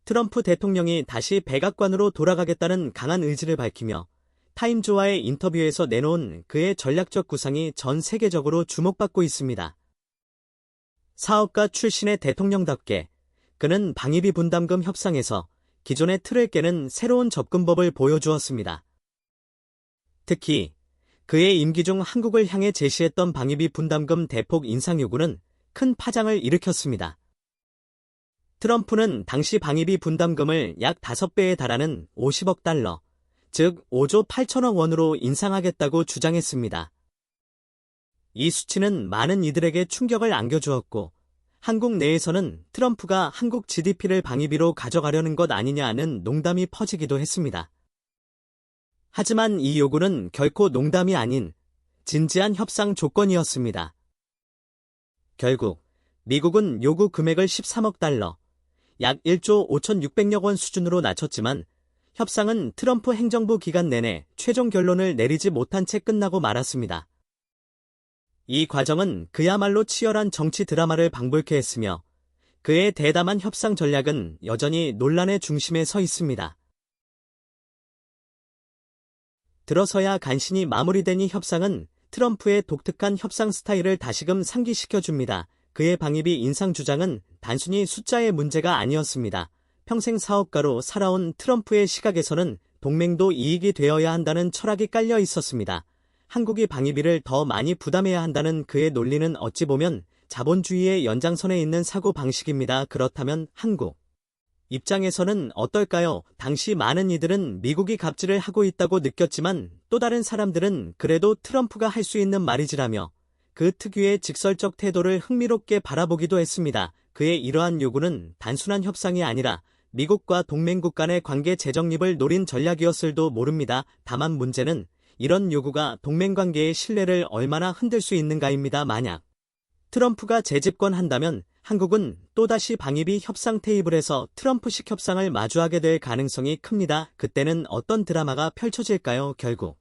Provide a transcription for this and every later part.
트럼프 대통령이 다시 백악관으로 돌아가겠다는 강한 의지를 밝히며 타임즈와의 인터뷰에서 내놓은 그의 전략적 구상이 전 세계적으로 주목받고 있습니다. 사업가 출신의 대통령답게 그는 방위비 분담금 협상에서 기존의 틀을 깨는 새로운 접근법을 보여주었습니다. 특히 그의 임기 중 한국을 향해 제시했던 방위비 분담금 대폭 인상 요구는 큰 파장을 일으켰습니다. 트럼프는 당시 방위비 분담금을 약 5배에 달하는 50억 달러, 즉 5조 8천억 원으로 인상하겠다고 주장했습니다. 이 수치는 많은 이들에게 충격을 안겨주었고, 한국 내에서는 트럼프가 한국 GDP를 방위비로 가져가려는 것 아니냐는 농담이 퍼지기도 했습니다. 하지만 이 요구는 결코 농담이 아닌 진지한 협상 조건이었습니다. 결국 미국은 요구 금액을 13억 달러, 약 1조 5,600억 원 수준으로 낮췄지만 협상은 트럼프 행정부 기간 내내 최종 결론을 내리지 못한 채 끝나고 말았습니다. 이 과정은 그야말로 치열한 정치 드라마를 방불케 했으며 그의 대담한 협상 전략은 여전히 논란의 중심에 서 있습니다. 들어서야 간신히 마무리된 이 협상은 트럼프의 독특한 협상 스타일을 다시금 상기시켜줍니다. 그의 방위비 인상 주장은 단순히 숫자의 문제가 아니었습니다. 평생 사업가로 살아온 트럼프의 시각에서는 동맹도 이익이 되어야 한다는 철학이 깔려 있었습니다. 한국이 방위비를 더 많이 부담해야 한다는 그의 논리는 어찌 보면 자본주의의 연장선에 있는 사고방식입니다. 그렇다면 한국 입장에서는 어떨까요? 당시 많은 이들은 미국이 갑질을 하고 있다고 느꼈지만 또 다른 사람들은 그래도 트럼프가 할 수 있는 말이지라며 그 특유의 직설적 태도를 흥미롭게 바라보기도 했습니다. 그의 이러한 요구는 단순한 협상이 아니라 미국과 동맹국 간의 관계 재정립을 노린 전략이었을도 모릅니다. 다만 문제는 이런 요구가 동맹관계의 신뢰를 얼마나 흔들 수 있는가입니다. 만약 트럼프가 재집권한다면 한국은 또다시 방위비 협상 테이블에서 트럼프식 협상을 마주하게 될 가능성이 큽니다. 그때는 어떤 드라마가 펼쳐질까요? 결국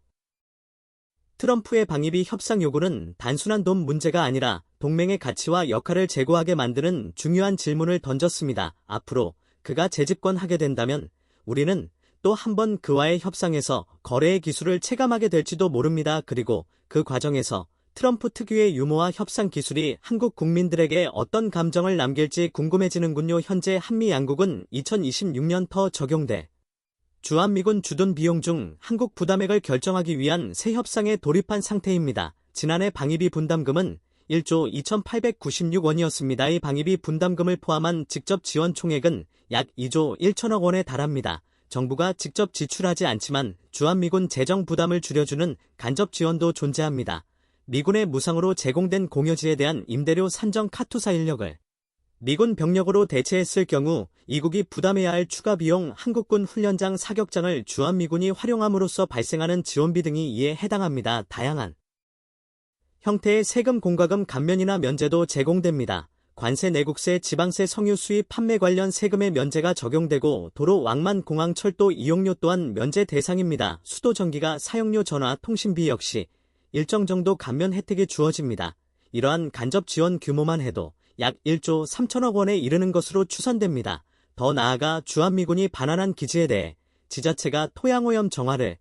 트럼프의 방위비 협상 요구는 단순한 돈 문제가 아니라 동맹의 가치와 역할을 제고하게 만드는 중요한 질문을 던졌습니다. 앞으로 그가 재집권하게 된다면 우리는 또 한 번 그와의 협상에서 거래의 기술을 체감하게 될지도 모릅니다. 그리고 그 과정에서 트럼프 특유의 유머와 협상 기술이 한국 국민들에게 어떤 감정을 남길지 궁금해지는군요. 현재 한미 양국은 2026년부터 적용돼 주한미군 주둔 비용 중 한국 부담액을 결정하기 위한 새 협상에 돌입한 상태입니다. 지난해 방위비 분담금은 1조 2,896원이었습니다. 이 방위비 분담금을 포함한 직접 지원 총액은 약 2조 1천억 원에 달합니다. 정부가 직접 지출하지 않지만 주한미군 재정 부담을 줄여주는 간접 지원도 존재합니다. 미군의 무상으로 제공된 공여지에 대한 임대료 산정 카투사 인력을 미군 병력으로 대체했을 경우 이국이 부담해야 할 추가 비용, 한국군 훈련장 사격장을 주한미군이 활용함으로써 발생하는 지원비 등이 이에 해당합니다. 다양한 형태의 세금 공과금 감면이나 면제도 제공됩니다. 관세, 내국세, 지방세, 석유 수입, 판매 관련 세금의 면제가 적용되고 도로, 왕만, 공항, 철도 이용료 또한 면제 대상입니다. 수도, 전기가, 사용료, 전화, 통신비 역시 일정 정도 감면 혜택이 주어집니다. 이러한 간접 지원 규모만 해도 약 1조 3천억 원에 이르는 것으로 추산됩니다. 더 나아가 주한미군이 반환한 기지에 대해 지자체가 토양오염 정화를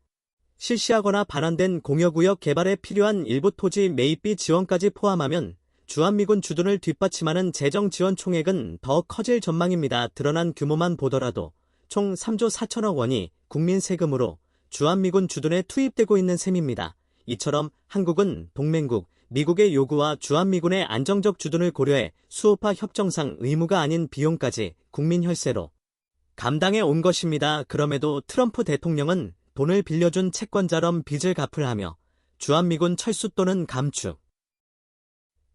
실시하거나 반환된 공여구역 개발에 필요한 일부 토지 매입비 지원까지 포함하면 주한미군 주둔을 뒷받침하는 재정 지원 총액은 더 커질 전망입니다. 드러난 규모만 보더라도 총 3조 4천억 원이 국민 세금으로 주한미군 주둔에 투입되고 있는 셈입니다. 이처럼 한국은 동맹국, 미국의 요구와 주한미군의 안정적 주둔을 고려해 수호파 협정상 의무가 아닌 비용까지 국민 혈세로 감당해 온 것입니다. 그럼에도 트럼프 대통령은 돈을 빌려준 채권자럼 빚을 갚으려 주한미군 철수 또는 감축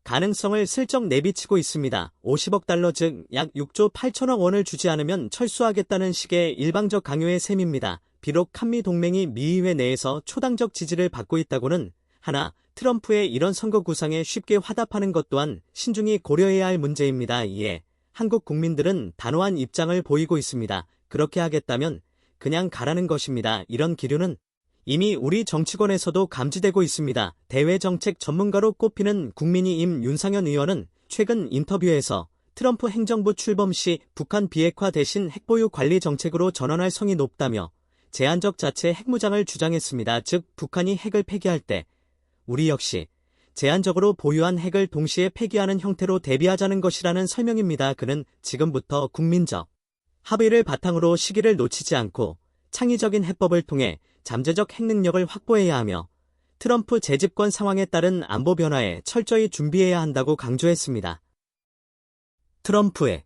가능성을 슬쩍 내비치고 있습니다. 50억 달러 즉 약 6조 8천억 원을 주지 않으면 철수하겠다는 식의 일방적 강요의 셈입니다. 비록 한미 동맹이 미의회 내에서 초당적 지지를 받고 있다고는 하나 트럼프의 이런 선거 구상에 쉽게 화답하는 것 또한 신중히 고려해야 할 문제입니다. 이에 한국 국민들은 단호한 입장을 보이고 있습니다. 그렇게 하겠다면 그냥 가라는 것입니다. 이런 기류는 이미 우리 정치권에서도 감지되고 있습니다. 대외정책 전문가로 꼽히는 국민의힘 윤상현 의원은 최근 인터뷰에서 트럼프 행정부 출범 시 북한 비핵화 대신 핵보유 관리 정책으로 전환할 성이 높다며 제한적 자체 핵무장을 주장했습니다. 즉 북한이 핵을 폐기할 때 우리 역시 제한적으로 보유한 핵을 동시에 폐기하는 형태로 대비하자는 것이라는 설명입니다. 그는 지금부터 국민적 합의를 바탕으로 시기를 놓치지 않고 창의적인 해법을 통해 잠재적 핵 능력을 확보해야 하며 트럼프 재집권 상황에 따른 안보 변화에 철저히 준비해야 한다고 강조했습니다. 트럼프의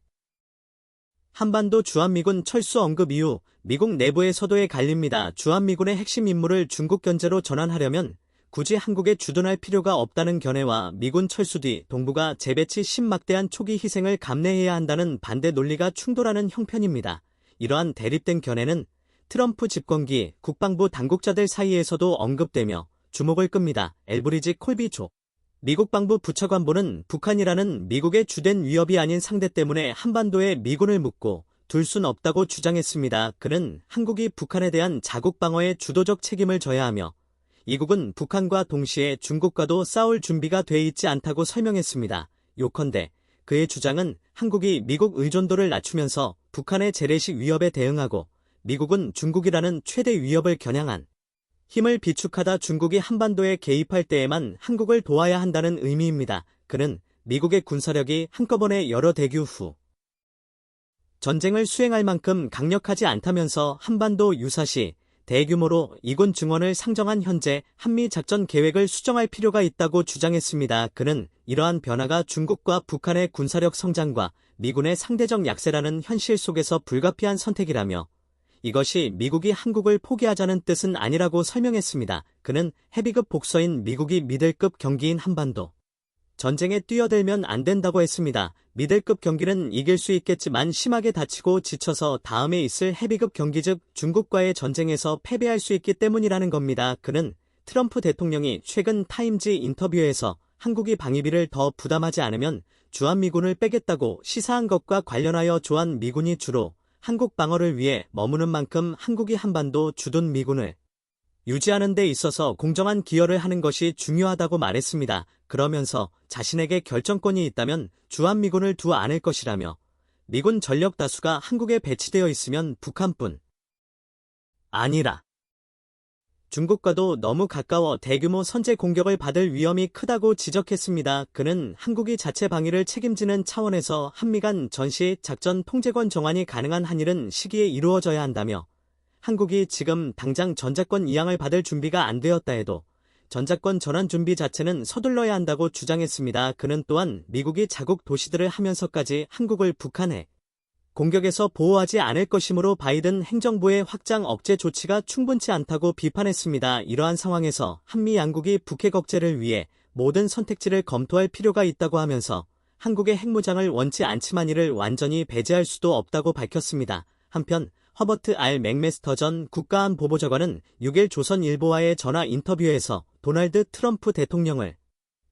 한반도 주한미군 철수 언급 이후 미국 내부에서도의 갈립니다. 주한미군의 핵심 임무를 중국 견제로 전환하려면 굳이 한국에 주둔할 필요가 없다는 견해와 미군 철수 뒤 동북아 재배치 막대한 초기 희생을 감내해야 한다는 반대 논리가 충돌하는 형편입니다. 이러한 대립된 견해는 트럼프 집권기 국방부 당국자들 사이에서도 언급되며 주목을 끕니다. 엘브리지 콜비조 미국 방부 부차관보는 북한이라는 미국의 주된 위협이 아닌 상대 때문에 한반도에 미군을 묻고 둘 순 없다고 주장했습니다. 그는 한국이 북한에 대한 자국 방어에 주도적 책임을 져야 하며 이국은 북한과 동시에 중국과도 싸울 준비가 돼 있지 않다고 설명했습니다. 요컨대 그의 주장은 한국이 미국 의존도를 낮추면서 북한의 재래식 위협에 대응하고 미국은 중국이라는 최대 위협을 겨냥한 힘을 비축하다 중국이 한반도에 개입할 때에만 한국을 도와야 한다는 의미입니다. 그는 미국의 군사력이 한꺼번에 여러 대규 후 전쟁을 수행할 만큼 강력하지 않다면서 한반도 유사시 대규모로 이군 증원을 상정한 현재 한미 작전 계획을 수정할 필요가 있다고 주장했습니다. 그는 이러한 변화가 중국과 북한의 군사력 성장과 미군의 상대적 약세라는 현실 속에서 불가피한 선택이라며 이것이 미국이 한국을 포기하자는 뜻은 아니라고 설명했습니다. 그는 헤비급 복서인 미국이 미들급 경기인 한반도 전쟁에 뛰어들면 안 된다고 했습니다. 미들급 경기는 이길 수 있겠지만 심하게 다치고 지쳐서 다음에 있을 헤비급 경기 즉 중국과의 전쟁에서 패배할 수 있기 때문이라는 겁니다. 그는 트럼프 대통령이 최근 타임지 인터뷰에서 한국이 방위비를 더 부담하지 않으면 주한미군을 빼겠다고 시사한 것과 관련하여 주한미군이 주로 한국 방어를 위해 머무는 만큼 한국이 한반도 주둔 미군을 유지하는 데 있어서 공정한 기여를 하는 것이 중요하다고 말했습니다. 그러면서 자신에게 결정권이 있다면 주한미군을 두어 않을 것이라며 미군 전력 다수가 한국에 배치되어 있으면 북한뿐 아니라 중국과도 너무 가까워 대규모 선제 공격을 받을 위험이 크다고 지적했습니다. 그는 한국이 자체 방위를 책임지는 차원에서 한미 간 전시 작전 통제권 정환이 가능한 한일은 시기에 이루어져야 한다며 한국이 지금 당장 전자권 이양을 받을 준비가 안 되었다 해도 전자권 전환 준비 자체는 서둘러야 한다고 주장했습니다. 그는 또한 미국이 자국 도시들을 하면서까지 한국을 북한의 공격에서 보호하지 않을 것이므로 바이든 행정부의 확장 억제 조치가 충분치 않다고 비판했습니다. 이러한 상황에서 한미 양국이 북핵 억제를 위해 모든 선택지를 검토할 필요가 있다고 하면서 한국의 핵무장을 원치 않지만 이를 완전히 배제할 수도 없다고 밝혔습니다. 한편 허버트 R. 맥메스터 전 국가안보보좌관은 6일 조선일보와의 전화 인터뷰에서 도널드 트럼프 대통령을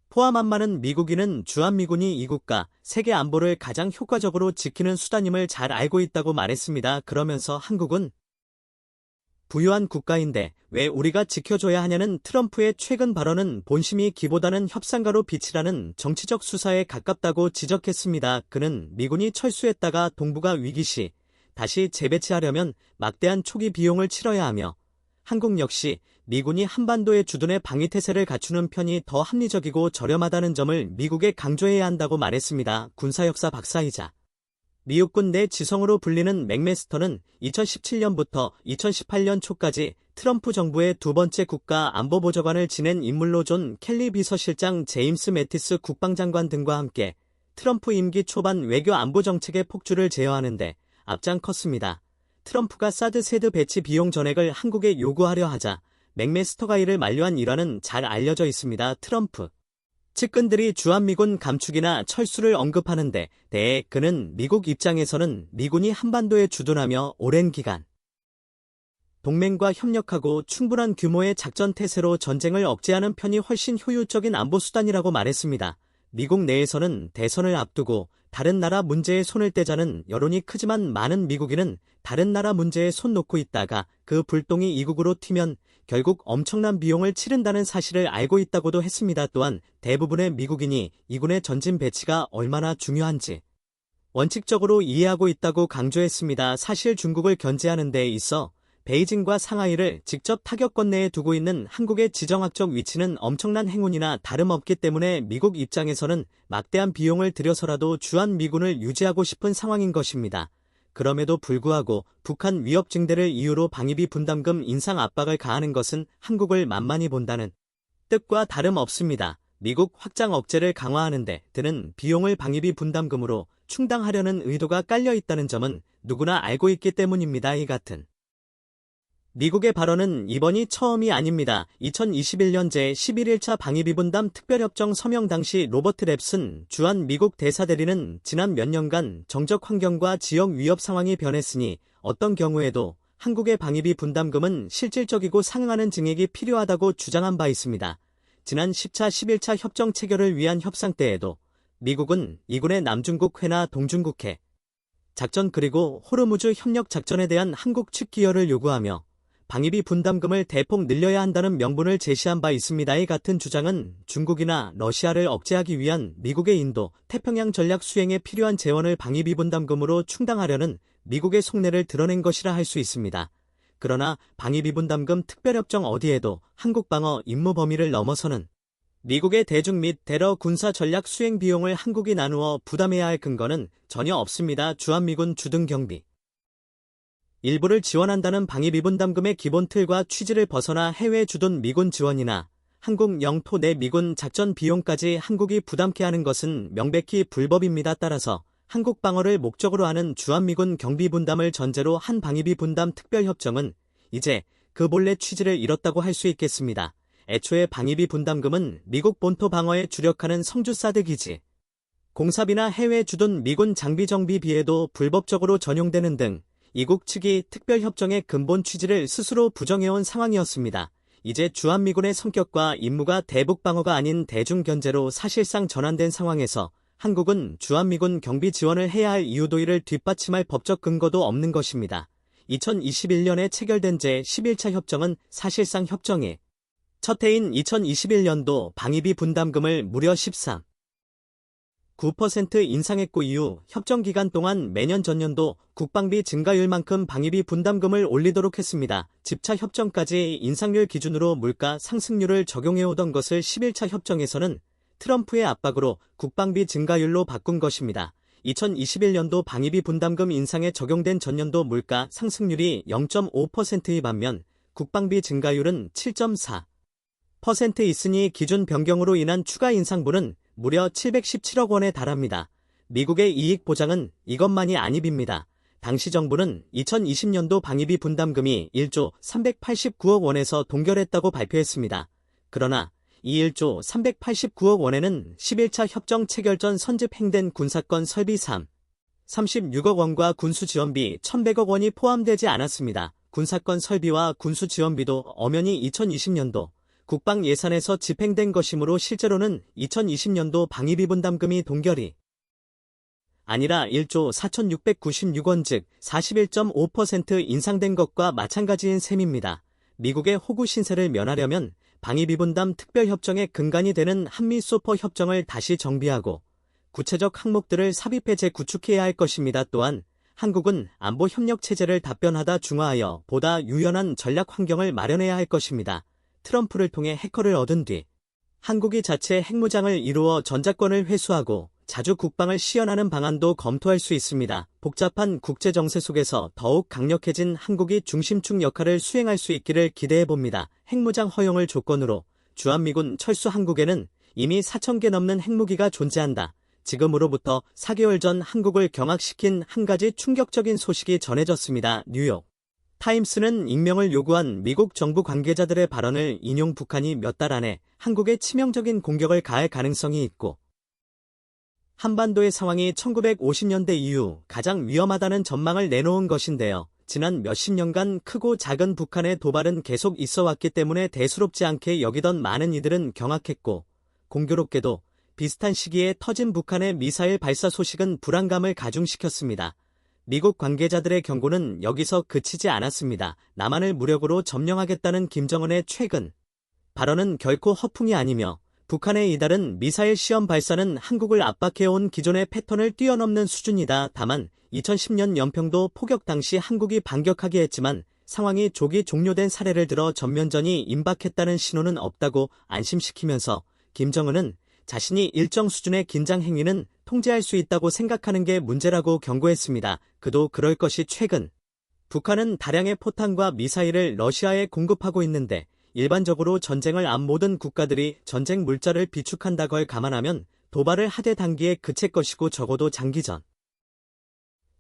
포함한 많은 미국인은 주한미군이 이국가 세계 안보를 가장 효과적으로 지키는 수단임을 잘 알고 있다고 말했습니다. 그러면서 한국은 부유한 국가인데 왜 우리가 지켜줘야 하냐는 트럼프의 최근 발언은 본심이 기보다는 협상가로 비치라는 정치적 수사에 가깝다고 지적했습니다. 그는 미군이 철수했다가 동북아 위기 시 다시 재배치하려면 막대한 초기 비용을 치러야 하며 한국 역시 미군이 한반도의 주둔의 방위태세를 갖추는 편이 더 합리적이고 저렴하다는 점을 미국에 강조해야 한다고 말했습니다. 군사역사 박사이자 미국군 내 지성으로 불리는 맥메스터는 2017년부터 2018년 초까지 트럼프 정부의 두 번째 국가안보보좌관을 지낸 인물로 존 켈리 비서실장 제임스 매티스 국방장관 등과 함께 트럼프 임기 초반 외교 안보 정책의 폭주를 제어하는 데 앞장 컸습니다. 트럼프가 사드 세드 배치 비용 전액을 한국에 요구하려 하자 맥메스터가 이를 만류한 일화는 잘 알려져 있습니다. 트럼프 측근들이 주한미군 감축이나 철수를 언급하는데 대해 그는 미국 입장에서는 미군이 한반도에 주둔하며 오랜 기간 동맹과 협력하고 충분한 규모의 작전 태세로 전쟁을 억제하는 편이 훨씬 효율적인 안보 수단이라고 말했습니다. 미국 내에서는 대선을 앞두고 다른 나라 문제에 손을 떼자는 여론이 크지만 많은 미국인은 다른 나라 문제에 손 놓고 있다가 그 불똥이 이국으로 튀면 결국 엄청난 비용을 치른다는 사실을 알고 있다고도 했습니다. 또한 대부분의 미국인이 이군의 전진 배치가 얼마나 중요한지 원칙적으로 이해하고 있다고 강조했습니다. 사실 중국을 견제하는 데 있어 베이징과 상하이를 직접 타격권 내에 두고 있는 한국의 지정학적 위치는 엄청난 행운이나 다름없기 때문에 미국 입장에서는 막대한 비용을 들여서라도 주한미군을 유지하고 싶은 상황인 것입니다. 그럼에도 불구하고 북한 위협 증대를 이유로 방위비 분담금 인상 압박을 가하는 것은 한국을 만만히 본다는 뜻과 다름없습니다. 미국 확장 억제를 강화하는 데 드는 비용을 방위비 분담금으로 충당하려는 의도가 깔려 있다는 점은 누구나 알고 있기 때문입니다. 이 같은 미국의 발언은 이번이 처음이 아닙니다. 2021년 제11일차 방위비 분담 특별협정 서명 당시 로버트 랩슨 주한 미국 대사대리는 지난 몇 년간 정적 환경과 지역 위협 상황이 변했으니 어떤 경우에도 한국의 방위비 분담금은 실질적이고 상응하는 증액이 필요하다고 주장한 바 있습니다. 지난 10차 11차 협정 체결을 위한 협상 때에도 미국은 이군의 남중국 해나 동중국 해 작전 그리고 호르무즈 협력 작전에 대한 한국 측 기여를 요구하며 방위비 분담금을 대폭 늘려야 한다는 명분을 제시한 바 있습니다. 이 같은 주장은 중국이나 러시아를 억제하기 위한 미국의 인도, 태평양 전략 수행에 필요한 재원을 방위비 분담금으로 충당하려는 미국의 속내를 드러낸 것이라 할 수 있습니다. 그러나 방위비 분담금 특별협정 어디에도 한국 방어 임무 범위를 넘어서는 미국의 대중 및 대러 군사 전략 수행 비용을 한국이 나누어 부담해야 할 근거는 전혀 없습니다. 주한미군 주둔 경비 일부를 지원한다는 방위비 분담금의 기본 틀과 취지를 벗어나 해외 주둔 미군 지원이나 한국 영토 내 미군 작전 비용까지 한국이 부담케 하는 것은 명백히 불법입니다. 따라서 한국 방어를 목적으로 하는 주한미군 경비 분담을 전제로 한 방위비 분담 특별협정은 이제 그 본래 취지를 잃었다고 할 수 있겠습니다. 애초에 방위비 분담금은 미국 본토 방어에 주력하는 성주 사드 기지, 공사비나 해외 주둔 미군 장비 정비비에도 불법적으로 전용되는 등 이국 측이 특별협정의 근본 취지를 스스로 부정해온 상황이었습니다. 이제 주한미군의 성격과 임무가 대북 방어가 아닌 대중 견제로 사실상 전환된 상황에서 한국은 주한미군 경비 지원을 해야 할 이유도의를 뒷받침할 법적 근거도 없는 것입니다. 2021년에 체결된 제11차 협정은 사실상 협정의 첫 해인 2021년도 방위비 분담금을 무려 13.9% 인상했고 이후 협정 기간 동안 매년 전년도 국방비 증가율만큼 방위비 분담금을 올리도록 했습니다. 집차 협정까지 인상률 기준으로 물가 상승률을 적용해오던 것을 11차 협정에서는 트럼프의 압박으로 국방비 증가율로 바꾼 것입니다. 2021년도 방위비 분담금 인상에 적용된 전년도 물가 상승률이 0.5%의 반면 국방비 증가율은 7.4% 있으니 기준 변경으로 인한 추가 인상분은 무려 717억 원에 달합니다. 미국의 이익 보장은 이것만이 아닙니다. 당시 정부는 2020년도 방위비 분담금이 1조 389억 원에서 동결했다고 발표했습니다. 그러나 이 1조 389억 원에는 11차 협정 체결 전 선집행된 군사권 설비 36억 원과 군수지원비 1,100억 원이 포함되지 않았습니다. 군사권 설비와 군수지원비도 엄연히 2020년도 국방 예산에서 집행된 것이므로 실제로는 2020년도 방위비 분담금이 동결이 아니라 1조 4,696억 원 즉 41.5% 인상된 것과 마찬가지인 셈입니다. 미국의 호구 신세를 면하려면 방위비 분담 특별협정의 근간이 되는 한미소퍼 협정을 다시 정비하고 구체적 항목들을 삽입해 재구축해야 할 것입니다. 또한 한국은 안보 협력 체제를 답변하다 중화하여 보다 유연한 전략 환경을 마련해야 할 것입니다. 트럼프를 통해 해커를 얻은 뒤 한국이 자체 핵무장을 이루어 전자권을 회수하고 자주 국방을 시연하는 방안도 검토할 수 있습니다. 복잡한 국제정세 속에서 더욱 강력해진 한국이 중심축 역할을 수행할 수 있기를 기대해봅니다. 핵무장 허용을 조건으로 주한미군 철수 한국에는 이미 4,000개 넘는 핵무기가 존재한다. 지금으로부터 4개월 전 한국을 경악시킨 한 가지 충격적인 소식이 전해졌습니다. 뉴욕 타임스는 익명을 요구한 미국 정부 관계자들의 발언을 인용 북한이 몇 달 안에 한국에 치명적인 공격을 가할 가능성이 있고 한반도의 상황이 1950년대 이후 가장 위험하다는 전망을 내놓은 것인데요. 지난 몇십 년간 크고 작은 북한의 도발은 계속 있어왔기 때문에 대수롭지 않게 여기던 많은 이들은 경악했고 공교롭게도 비슷한 시기에 터진 북한의 미사일 발사 소식은 불안감을 가중시켰습니다. 미국 관계자들의 경고는 여기서 그치지 않았습니다. 남한을 무력으로 점령하겠다는 김정은의 최근 발언은 결코 허풍이 아니며 북한의 이달은 미사일 시험 발사는 한국을 압박해온 기존의 패턴을 뛰어넘는 수준이다. 다만 2010년 연평도 포격 당시 한국이 반격하기 했지만 상황이 조기 종료된 사례를 들어 전면전이 임박했다는 신호는 없다고 안심시키면서 김정은은 자신이 일정 수준의 긴장 행위는 통제할 수 있다고 생각하는 게 문제라고 경고했습니다. 그도 그럴 것이 최근 북한은 다량의 포탄과 미사일을 러시아에 공급하고 있는데 일반적으로 전쟁을 안 모든 국가들이 전쟁 물자를 비축한다 걸 감안하면 도발을 하되 단기에 그칠 것이고 적어도 장기전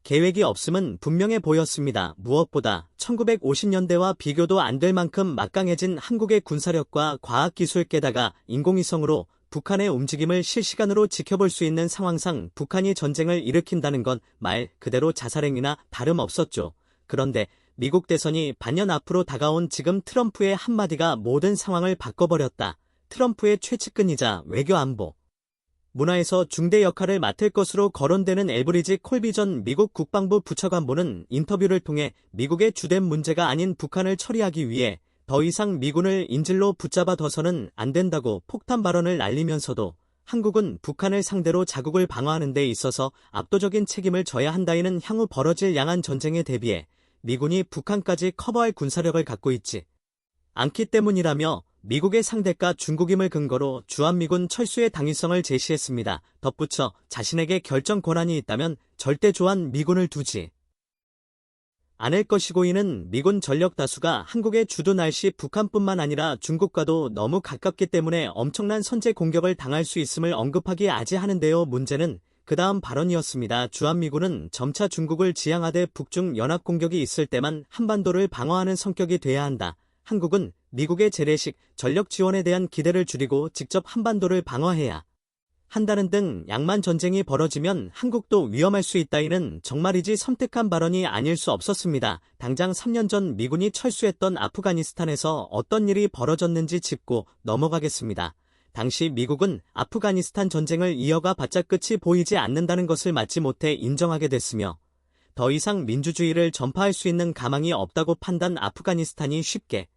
계획이 없음은 분명해 보였습니다. 무엇보다 1950년대와 비교도 안 될 만큼 막강해진 한국의 군사력과 과학기술 게다가 인공위성으로 북한의 움직임을 실시간으로 지켜볼 수 있는 상황상 북한이 전쟁을 일으킨다는 건 말 그대로 자살행위나 다름없었죠. 그런데 미국 대선이 반년 앞으로 다가온 지금 트럼프의 한마디가 모든 상황을 바꿔버렸다. 트럼프의 최측근이자 외교안보 문화에서 중대 역할을 맡을 것으로 거론되는 엘브리지 콜비 전 미국 국방부 부차관보는 인터뷰를 통해 미국의 주된 문제가 아닌 북한을 처리하기 위해 더 이상 미군을 인질로 붙잡아 둬서는 안 된다고 폭탄 발언을 날리면서도 한국은 북한을 상대로 자국을 방어하는 데 있어서 압도적인 책임을 져야 한다이는 향후 벌어질 양안 전쟁에 대비해 미군이 북한까지 커버할 군사력을 갖고 있지 않기 때문이라며 미국의 상대가 중국임을 근거로 주한미군 철수의 당위성을 제시했습니다. 덧붙여 자신에게 결정 권한이 있다면 절대 주한 미군을 두지 않을 것이고 이는 미군 전력 다수가 한국의 주둔 날시 북한뿐만 아니라 중국과도 너무 가깝기 때문에 엄청난 선제 공격을 당할 수 있음을 언급하기 아지하는데요. 문제는 그 다음 발언이었습니다. 주한미군은 점차 중국을 지향하되 북중 연합 공격이 있을 때만 한반도를 방어하는 성격이 돼야 한다. 한국은 미국의 재래식 전력 지원에 대한 기대를 줄이고 직접 한반도를 방어해야 한다는 등 양만 전쟁이 벌어지면 한국도 위험할 수 있다이는 정말이지 섬뜩한 발언이 아닐 수 없었습니다. 당장 3년 전 미군이 철수했던 아프가니스탄에서 어떤 일이 벌어졌는지 짚고 넘어가겠습니다. 당시 미국은 아프가니스탄 전쟁을 이어가 봤자 끝이 보이지 않는다는 것을 마치 못해 인정하게 됐으며 더 이상 민주주의를 전파할 수 있는 가망이 없다고 판단 아프가니스탄이 쉽게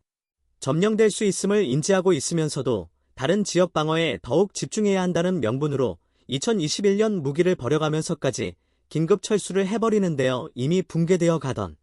점령될 수 있음을 인지하고 있으면서도 다른 지역 방어에 더욱 집중해야 한다는 명분으로 2021년 무기를 버려가면서까지 긴급 철수를 해버리는데요. 이미 붕괴되어 가던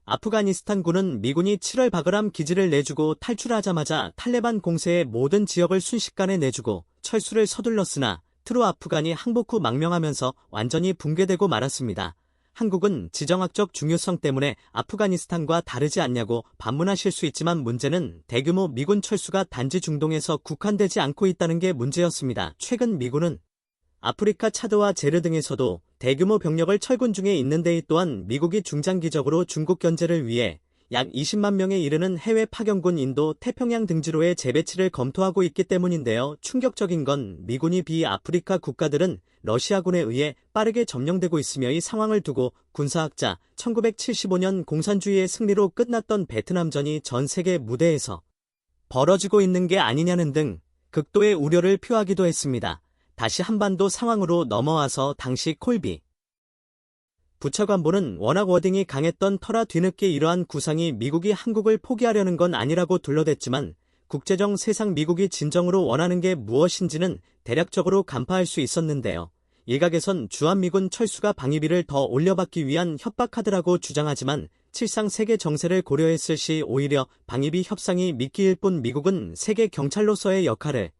아프가니스탄군은 미군이 7월 바그람 기지를 내주고 탈출하자마자 탈레반 공세의 모든 지역을 순식간에 내주고 철수를 서둘렀으나 트루 아프간이 항복 후 망명하면서 완전히 붕괴되고 말았습니다. 한국은 지정학적 중요성 때문에 아프가니스탄과 다르지 않냐고 반문하실 수 있지만 문제는 대규모 미군 철수가 단지 중동에서 국한되지 않고 있다는 게 문제였습니다. 최근 미군은 아프리카 차드와 제르 등에서도 대규모 병력을 철군 중에 있는 데 또한 미국이 중장기적으로 중국 견제를 위해 약 20만 명에 이르는 해외 파견군 인도 태평양 등지로의 재배치를 검토하고 있기 때문인데요. 충격적인 건 미군이 비아프리카 국가들은 러시아군에 의해 빠르게 점령되고 있으며 이 상황을 두고 군사학자 1975년 공산주의의 승리로 끝났던 베트남전이 전 세계 무대에서 벌어지고 있는 게 아니냐는 등 극도의 우려를 표하기도 했습니다. 다시 한반도 상황으로 넘어와서 당시 콜비 부차관보는 워낙 워딩이 강했던 터라 뒤늦게 이러한 구상이 미국이 한국을 포기하려는 건 아니라고 둘러댔지만 국제정 세상 미국이 진정으로 원하는 게 무엇인지는 대략적으로 간파할 수 있었는데요. 일각에선 주한미군 철수가 방위비를 더 올려받기 위한 협박카드라고 주장하지만 칠상 세계 정세를 고려했을 시 오히려 방위비 협상이 미끼일 뿐 미국은 세계 경찰로서의 역할을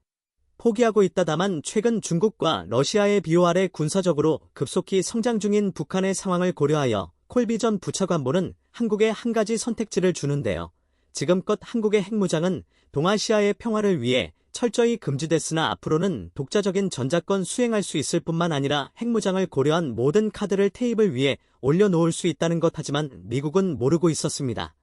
포기하고 있다. 다만 최근 중국과 러시아의 비호 아래 군사적으로 급속히 성장 중인 북한의 상황을 고려하여 콜비 전 부차관보는 한국에 한 가지 선택지를 주는데요. 지금껏 한국의 핵무장은 동아시아의 평화를 위해 철저히 금지됐으나 앞으로는 독자적인 전자권 수행할 수 있을 뿐만 아니라 핵무장을 고려한 모든 카드를 테이블 위에 올려놓을 수 있다는 것. 하지만 미국은 모르고 있었습니다.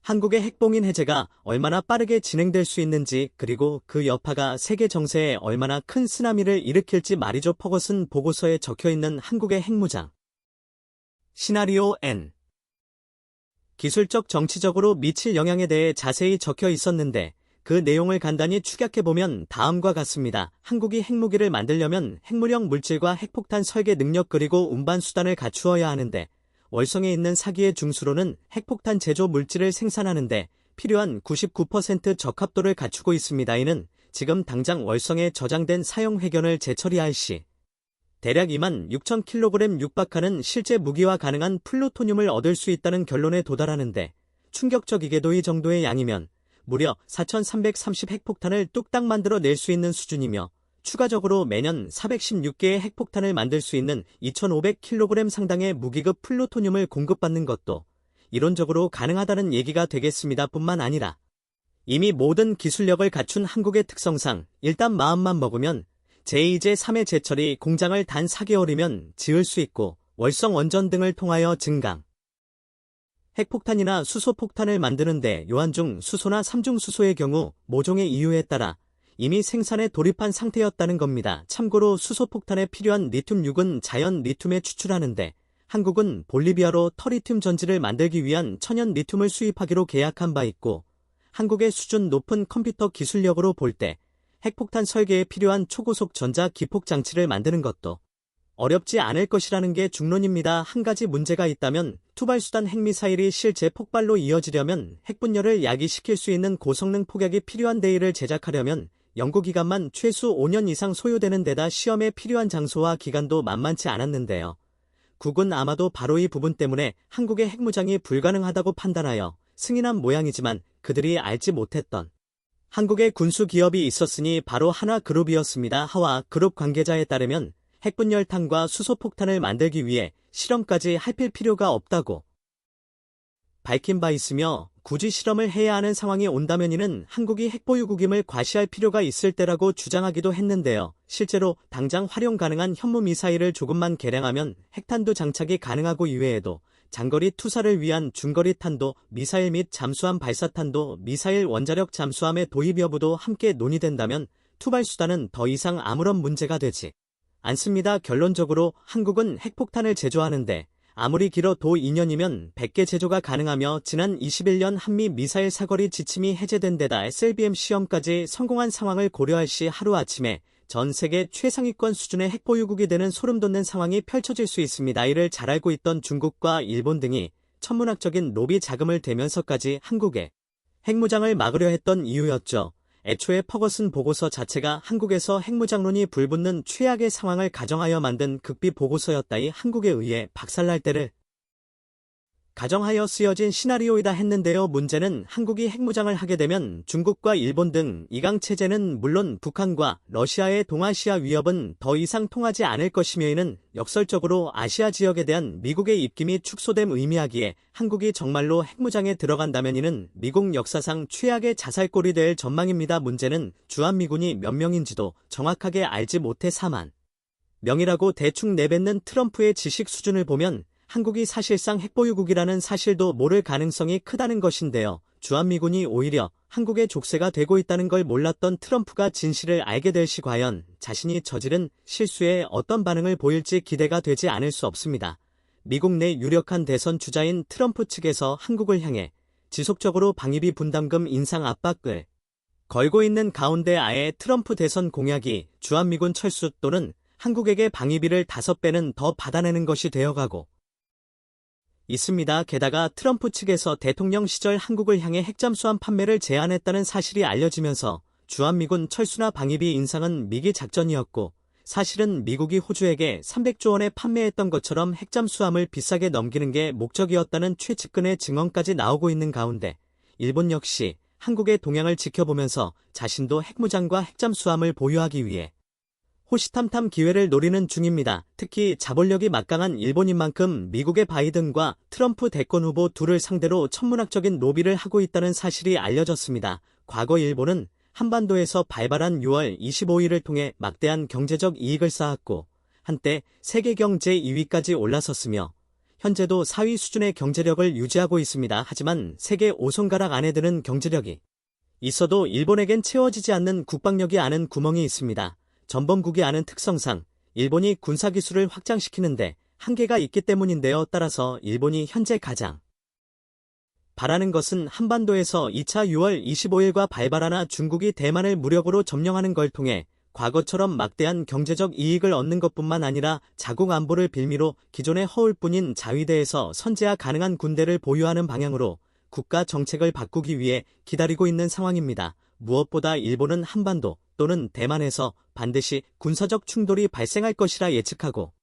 한국의 핵봉인 해제가 얼마나 빠르게 진행될 수 있는지 그리고 그 여파가 세계 정세에 얼마나 큰 쓰나미를 일으킬지 말이죠. 퍼거슨 보고서에 적혀있는 한국의 핵무장 시나리오 N 기술적 정치적으로 미칠 영향에 대해 자세히 적혀 있었는데 그 내용을 간단히 축약해보면 다음과 같습니다. 한국이 핵무기를 만들려면 핵무력 물질과 핵폭탄 설계 능력 그리고 운반 수단을 갖추어야 하는데 월성에 있는 사기의 중수로는 핵폭탄 제조 물질을 생산하는데 필요한 99% 적합도를 갖추고 있습니다. 이는 지금 당장 월성에 저장된 사용 회견을 재처리할 시 대략 26,000kg 육박하는 실제 무기화 가능한 플루토늄을 얻을 수 있다는 결론에 도달하는데 충격적이게도 이 정도의 양이면 무려 4,330 핵폭탄을 뚝딱 만들어낼 수 있는 수준이며 추가적으로 매년 416개의 핵폭탄을 만들 수 있는 2,500kg 상당의 무기급 플루토늄을 공급받는 것도 이론적으로 가능하다는 얘기가 되겠습니다. 뿐만 아니라 이미 모든 기술력을 갖춘 한국의 특성상 일단 마음만 먹으면 제2, 제3의 제철이 공장을 단 4개월이면 지을 수 있고 월성 원전 등을 통하여 증강, 핵폭탄이나 수소폭탄을 만드는데 요한중 수소나 삼중 수소의 경우 모종의 이유에 따라 이미 생산에 돌입한 상태였다는 겁니다. 참고로 수소폭탄에 필요한 리튬6은 자연 리튬에 추출하는데 한국은 볼리비아로 터리튬 전지를 만들기 위한 천연 리튬을 수입하기로 계약한 바 있고 한국의 수준 높은 컴퓨터 기술력으로 볼 때 핵폭탄 설계에 필요한 초고속 전자 기폭 장치를 만드는 것도 어렵지 않을 것이라는 게 중론입니다. 한 가지 문제가 있다면 투발수단 핵미사일이 실제 폭발로 이어지려면 핵분열을 야기시킬 수 있는 고성능 폭약이 필요한데 이를 제작하려면 연구기간만 최소 5년 이상 소요되는 데다 시험에 필요한 장소와 기간도 만만치 않았는데요. 국은 아마도 바로 이 부분 때문에 한국의 핵무장이 불가능하다고 판단하여 승인한 모양이지만 그들이 알지 못했던 한국의 군수 기업이 있었으니 바로 한화그룹이었습니다. 하와그룹 관계자에 따르면 핵분열탄과 수소폭탄을 만들기 위해 실험까지 할 필요가 없다고 밝힌 바 있으며 굳이 실험을 해야 하는 상황이 온다면 이는 한국이 핵보유국임을 과시할 필요가 있을 때라고 주장하기도 했는데요. 실제로 당장 활용 가능한 현무미사일을 조금만 개량하면 핵탄두 장착이 가능하고 이외에도 장거리 투사를 위한 중거리 탄도, 미사일 및 잠수함 발사탄도, 미사일 원자력 잠수함의 도입 여부도 함께 논의된다면 투발수단은 더 이상 아무런 문제가 되지 않습니다. 결론적으로 한국은 핵폭탄을 제조하는데 아무리 길어도 2년이면 100개 제조가 가능하며 지난 21년 한미 미사일 사거리 지침이 해제된 데다 SLBM 시험까지 성공한 상황을 고려할 시 하루아침에 전 세계 최상위권 수준의 핵보유국이 되는 소름돋는 상황이 펼쳐질 수 있습니다. 이를 잘 알고 있던 중국과 일본 등이 천문학적인 로비 자금을 대면서까지 한국의 핵무장을 막으려 했던 이유였죠. 애초에 퍼거슨 보고서 자체가 한국에서 핵무장론이 불붙는 최악의 상황을 가정하여 만든 극비 보고서였다이 한국에 의해 박살날 때를 가정하여 쓰여진 시나리오이다 했는데요. 문제는 한국이 핵무장을 하게 되면 중국과 일본 등 이강 체제는 물론 북한과 러시아의 동아시아 위협은 더 이상 통하지 않을 것이며 이는 역설적으로 아시아 지역에 대한 미국의 입김이 축소됨 의미하기에 한국이 정말로 핵무장에 들어간다면 이는 미국 역사상 최악의 자살골이 될 전망입니다. 문제는 주한미군이 몇 명인지도 정확하게 알지 못해 4만 명이라고 대충 내뱉는 트럼프의 지식 수준을 보면 한국이 사실상 핵보유국이라는 사실도 모를 가능성이 크다는 것인데요. 주한미군이 오히려 한국의 족쇄가 되고 있다는 걸 몰랐던 트럼프가 진실을 알게 될 시 과연 자신이 저지른 실수에 어떤 반응을 보일지 기대가 되지 않을 수 없습니다. 미국 내 유력한 대선 주자인 트럼프 측에서 한국을 향해 지속적으로 방위비 분담금 인상 압박을 걸고 있는 가운데 아예 트럼프 대선 공약이 주한미군 철수 또는 한국에게 방위비를 5배는 더 받아내는 것이 되어가고 있습니다. 게다가 트럼프 측에서 대통령 시절 한국을 향해 핵잠수함 판매를 제안했다는 사실이 알려지면서 주한미군 철수나 방위비 인상은 미기 작전이었고 사실은 미국이 호주에게 300조 원에 판매했던 것처럼 핵잠수함을 비싸게 넘기는 게 목적이었다는 최측근의 증언까지 나오고 있는 가운데 일본 역시 한국의 동향을 지켜보면서 자신도 핵무장과 핵잠수함을 보유하기 위해 호시탐탐 기회를 노리는 중입니다. 특히 자본력이 막강한 일본인 만큼 미국의 바이든과 트럼프 대권 후보 둘을 상대로 천문학적인 로비를 하고 있다는 사실이 알려졌습니다. 과거 일본은 한반도에서 발발한 6월 25일을 통해 막대한 경제적 이익을 쌓았고 한때 세계 경제 2위까지 올라섰으며 현재도 4위 수준의 경제력을 유지하고 있습니다. 하지만 세계 5손가락 안에 드는 경제력이 있어도 일본에겐 채워지지 않는 국방력이 아는 구멍이 있습니다. 전범국이 아는 특성상 일본이 군사기술을 확장시키는데 한계가 있기 때문인데요. 따라서 일본이 현재 가장 바라는 것은 한반도에서 2차 6월 25일과 발발하나 중국이 대만을 무력으로 점령하는 걸 통해 과거처럼 막대한 경제적 이익을 얻는 것뿐만 아니라 자국 안보를 빌미로 기존의 허울뿐인 자위대에서 선제화 가능한 군대를 보유하는 방향으로 국가 정책을 바꾸기 위해 기다리고 있는 상황입니다. 무엇보다 일본은 한반도 또는 대만에서 반드시 군사적 충돌이 발생할 것이라 예측하고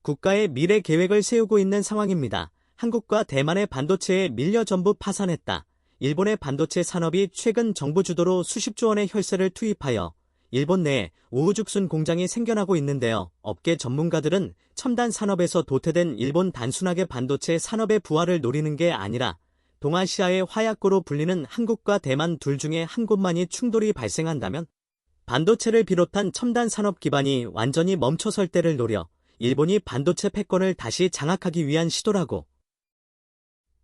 국가의 미래 계획을 세우고 있는 상황입니다. 한국과 대만의 반도체에 밀려 전부 파산했다. 일본의 반도체 산업이 최근 정부 주도로 수십조 원의 혈세를 투입하여 일본 내에 우후죽순 공장이 생겨나고 있는데요. 업계 전문가들은 첨단 산업에서 도태된 일본 단순하게 반도체 산업의 부활을 노리는 게 아니라 동아시아의 화약고로 불리는 한국과 대만 둘 중에 한 곳만이 충돌이 발생한다면 반도체를 비롯한 첨단 산업 기반이 완전히 멈춰설 때를 노려 일본이 반도체 패권을 다시 장악하기 위한 시도라고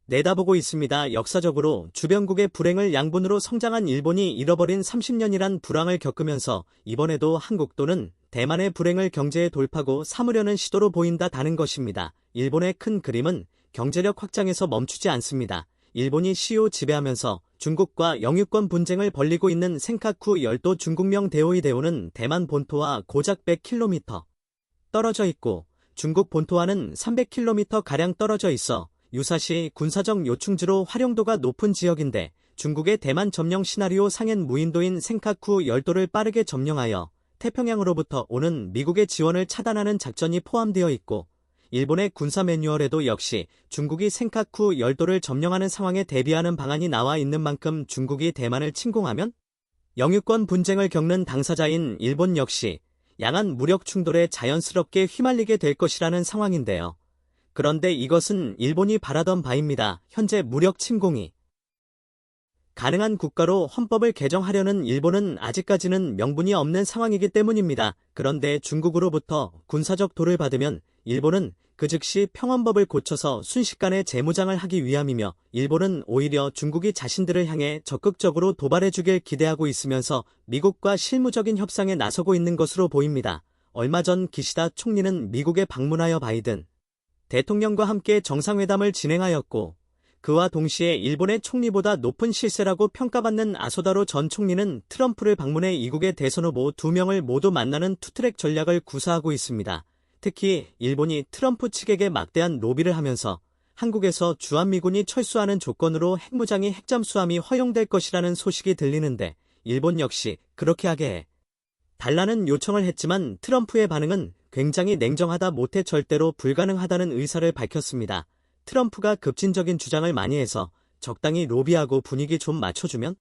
내다보고 있습니다. 역사적으로 주변국의 불행을 양분으로 성장한 일본이 잃어버린 30년이란 불황을 겪으면서 이번에도 한국 또는 대만의 불행을 경제의 돌파구 삼으려는 시도로 보인다는 것입니다. 일본의 큰 그림은 경제력 확장에서 멈추지 않습니다. 일본이 시효 지배하면서 중국과 영유권 분쟁을 벌이고 있는 센카쿠 열도 중국명 대오이대오는 대만 본토와 고작 100km 떨어져 있고 중국 본토와는 300km가량 떨어져 있어 유사시 군사적 요충지로 활용도가 높은 지역인데 중국의 대만 점령 시나리오 상엔 무인도인 센카쿠 열도를 빠르게 점령하여 태평양으로부터 오는 미국의 지원을 차단하는 작전이 포함되어 있고 일본의 군사 매뉴얼에도 역시 중국이 센카쿠 열도를 점령하는 상황에 대비하는 방안이 나와 있는 만큼 중국이 대만을 침공하면 영유권 분쟁을 겪는 당사자인 일본 역시 양안 무력 충돌에 자연스럽게 휘말리게 될 것이라는 상황인데요. 그런데 이것은 일본이 바라던 바입니다. 현재 무력 침공이 가능한 국가로 헌법을 개정하려는 일본은 아직까지는 명분이 없는 상황이기 때문입니다. 그런데 중국으로부터 군사적 도를 받으면 일본은 그 즉시 평원법을 고쳐서 순식간에 재무장을 하기 위함이며 일본은 오히려 중국이 자신들을 향해 적극적으로 도발해주길 기대하고 있으면서 미국과 실무적인 협상에 나서고 있는 것으로 보입니다. 얼마 전 기시다 총리는 미국에 방문하여 바이든 대통령과 함께 정상회담을 진행하였고 그와 동시에 일본의 총리보다 높은 실세라고 평가받는 아소다로 전 총리는 트럼프를 방문해 이국의 대선 후보 2명을 모두 만나는 투트랙 전략을 구사하고 있습니다. 특히 일본이 트럼프 측에게 막대한 로비를 하면서 한국에서 주한미군이 철수하는 조건으로 핵무장이 핵잠수함이 허용될 것이라는 소식이 들리는데 일본 역시 그렇게 하게 달라는 요청을 했지만 트럼프의 반응은 굉장히 냉정하다 못해 절대로 불가능하다는 의사를 밝혔습니다. 트럼프가 급진적인 주장을 많이 해서 적당히 로비하고 분위기 좀 맞춰주면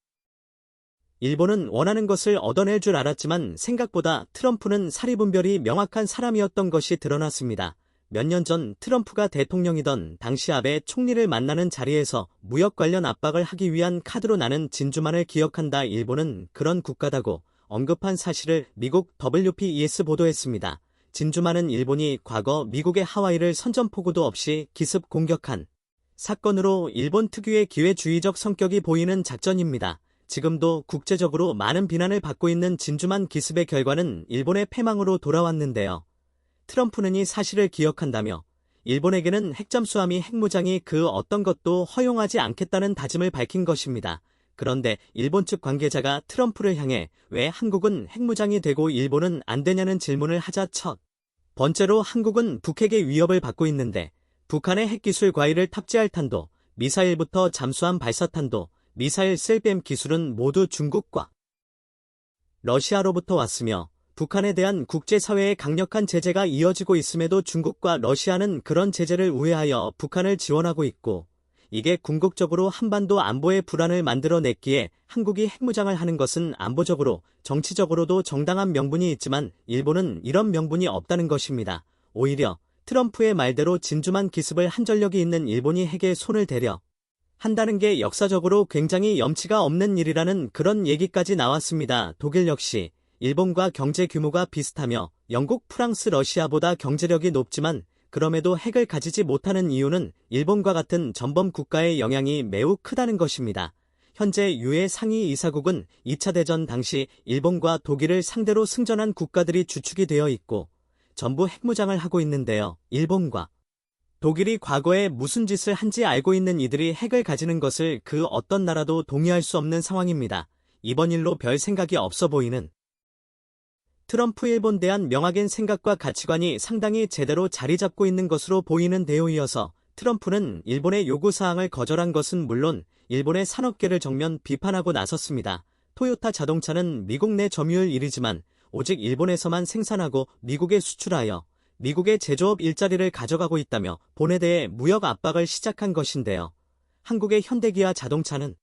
일본은 원하는 것을 얻어낼 줄 알았지만 생각보다 트럼프는 사리분별이 명확한 사람이었던 것이 드러났습니다. 몇 년 전 트럼프가 대통령이던 당시 아베 총리를 만나는 자리에서 무역 관련 압박을 하기 위한 카드로 나는 진주만을 기억한다. 일본은 그런 국가다고 언급한 사실을 미국 WPES 보도했습니다. 진주만은 일본이 과거 미국의 하와이를 선전포고도 없이 기습 공격한 사건으로 일본 특유의 기회주의적 성격이 보이는 작전입니다. 지금도 국제적으로 많은 비난을 받고 있는 진주만 기습의 결과는 일본의 패망으로 돌아왔는데요. 트럼프는 이 사실을 기억한다며 일본에게는 핵잠수함이 핵무장이 그 어떤 것도 허용하지 않겠다는 다짐을 밝힌 것입니다. 그런데 일본 측 관계자가 트럼프를 향해 왜 한국은 핵무장이 되고 일본은 안 되냐는 질문을 하자 첫 번째로 한국은 북핵의 위협을 받고 있는데 북한의 핵기술 과일을 탑재할 탄도, 미사일부터 잠수함 발사탄도, 미사일 셀뱀 기술은 모두 중국과 러시아로부터 왔으며 북한에 대한 국제사회의 강력한 제재가 이어지고 있음에도 중국과 러시아는 그런 제재를 우회하여 북한을 지원하고 있고 이게 궁극적으로 한반도 안보의 불안을 만들어냈기에 한국이 핵무장을 하는 것은 안보적으로, 정치적으로도 정당한 명분이 있지만 일본은 이런 명분이 없다는 것입니다. 오히려 트럼프의 말대로 진주만 기습을 한 전력이 있는 일본이 핵에 손을 대려 한다는 게 역사적으로 굉장히 염치가 없는 일이라는 그런 얘기까지 나왔습니다. 독일 역시 일본과 경제 규모가 비슷하며 영국, 프랑스, 러시아보다 경제력이 높지만 그럼에도 핵을 가지지 못하는 이유는 일본과 같은 전범 국가의 영향이 매우 크다는 것입니다. 현재 유엔 상위 이사국은 2차 대전 당시 일본과 독일을 상대로 승전한 국가들이 주축이 되어 있고 전부 핵무장을 하고 있는데요. 일본과 독일이 과거에 무슨 짓을 한지 알고 있는 이들이 핵을 가지는 것을 그 어떤 나라도 동의할 수 없는 상황입니다. 이번 일로 별 생각이 없어 보이는 트럼프 일본 대한 명확한 생각과 가치관이 상당히 제대로 자리 잡고 있는 것으로 보이는 데오이어서 트럼프는 일본의 요구사항을 거절한 것은 물론 일본의 산업계를 정면 비판하고 나섰습니다. 토요타 자동차는 미국 내 점유율 1위지만 오직 일본에서만 생산하고 미국에 수출하여 미국의 제조업 일자리를 가져가고 있다며 본에 대해 무역 압박을 시작한 것인데요. 한국의 현대기아 자동차는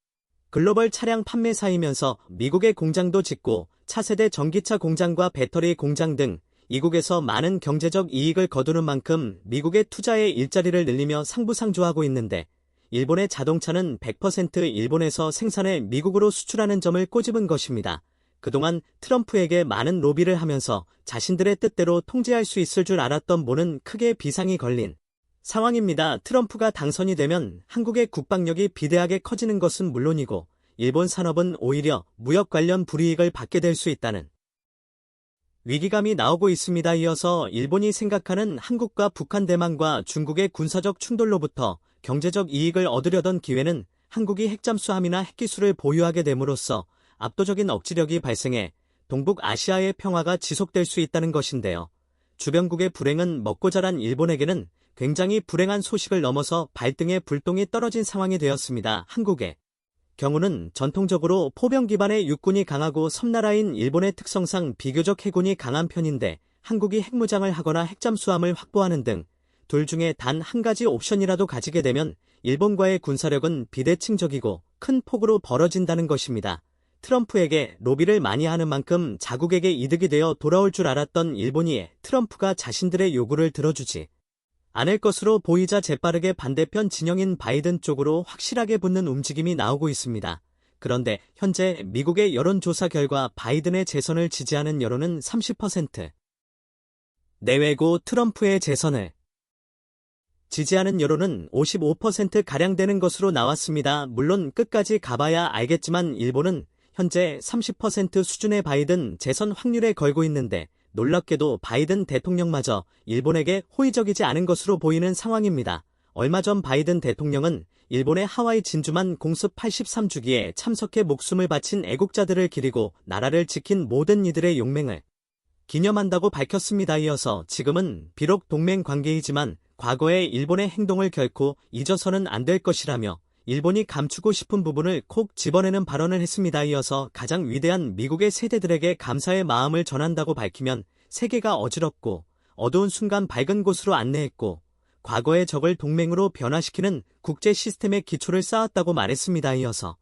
글로벌 차량 판매사이면서 미국의 공장도 짓고 차세대 전기차 공장과 배터리 공장 등 이국에서 많은 경제적 이익을 거두는 만큼 미국의 투자에 일자리를 늘리며 상부상조하고 있는데 일본의 자동차는 100% 일본에서 생산해 미국으로 수출하는 점을 꼬집은 것입니다. 그동안 트럼프에게 많은 로비를 하면서 자신들의 뜻대로 통제할 수 있을 줄 알았던 모는 크게 비상이 걸린 상황입니다. 트럼프가 당선이 되면 한국의 국방력이 비대하게 커지는 것은 물론이고 일본 산업은 오히려 무역 관련 불이익을 받게 될 수 있다는 위기감이 나오고 있습니다. 이어서 일본이 생각하는 한국과 북한 대만과 중국의 군사적 충돌로부터 경제적 이익을 얻으려던 기회는 한국이 핵잠수함이나 핵기술을 보유하게 됨으로써 압도적인 억지력이 발생해 동북아시아의 평화가 지속될 수 있다는 것인데요. 주변국의 불행은 먹고 자란 일본에게는 굉장히 불행한 소식을 넘어서 발등에 불똥이 떨어진 상황이 되었습니다. 한국의 경우는 전통적으로 포병 기반의 육군이 강하고 섬나라인 일본의 특성상 비교적 해군이 강한 편인데 한국이 핵무장을 하거나 핵잠수함을 확보하는 등 둘 중에 단 한 가지 옵션이라도 가지게 되면 일본과의 군사력은 비대칭적이고 큰 폭으로 벌어진다는 것입니다. 트럼프에게 로비를 많이 하는 만큼 자국에게 이득이 되어 돌아올 줄 알았던 일본이 트럼프가 자신들의 요구를 들어주지 않을 것으로 보이자 재빠르게 반대편 진영인 바이든 쪽으로 확실하게 붙는 움직임이 나오고 있습니다. 그런데 현재 미국의 여론조사 결과 바이든의 재선을 지지하는 여론은 30% 내외고 트럼프의 재선을 지지하는 여론은 55%가량 되는 것으로 나왔습니다. 물론 끝까지 가봐야 알겠지만 일본은 현재 30% 수준의 바이든 재선 확률에 걸고 있는데 놀랍게도 바이든 대통령마저 일본에게 호의적이지 않은 것으로 보이는 상황입니다. 얼마 전 바이든 대통령은 일본의 하와이 진주만 공습 83주기에 참석해 목숨을 바친 애국자들을 기리고 나라를 지킨 모든 이들의 용맹을 기념한다고 밝혔습니다. 이어서 지금은 비록 동맹 관계이지만 과거의 일본의 행동을 결코 잊어서는 안 될 것이라며 일본이 감추고 싶은 부분을 콕 집어내는 발언을 했습니다. 이어서 가장 위대한 미국의 세대들에게 감사의 마음을 전한다고 밝히면 세계가 어지럽고 어두운 순간 밝은 곳으로 안내했고 과거의 적을 동맹으로 변화시키는 국제 시스템의 기초를 쌓았다고 말했습니다. 이어서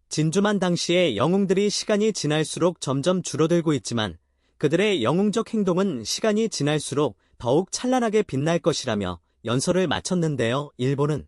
진주만 당시의 영웅들이 시간이 지날수록 점점 줄어들고 있지만 그들의 영웅적 행동은 시간이 지날수록 더욱 찬란하게 빛날 것이라며 연설을 마쳤는데요. 일본은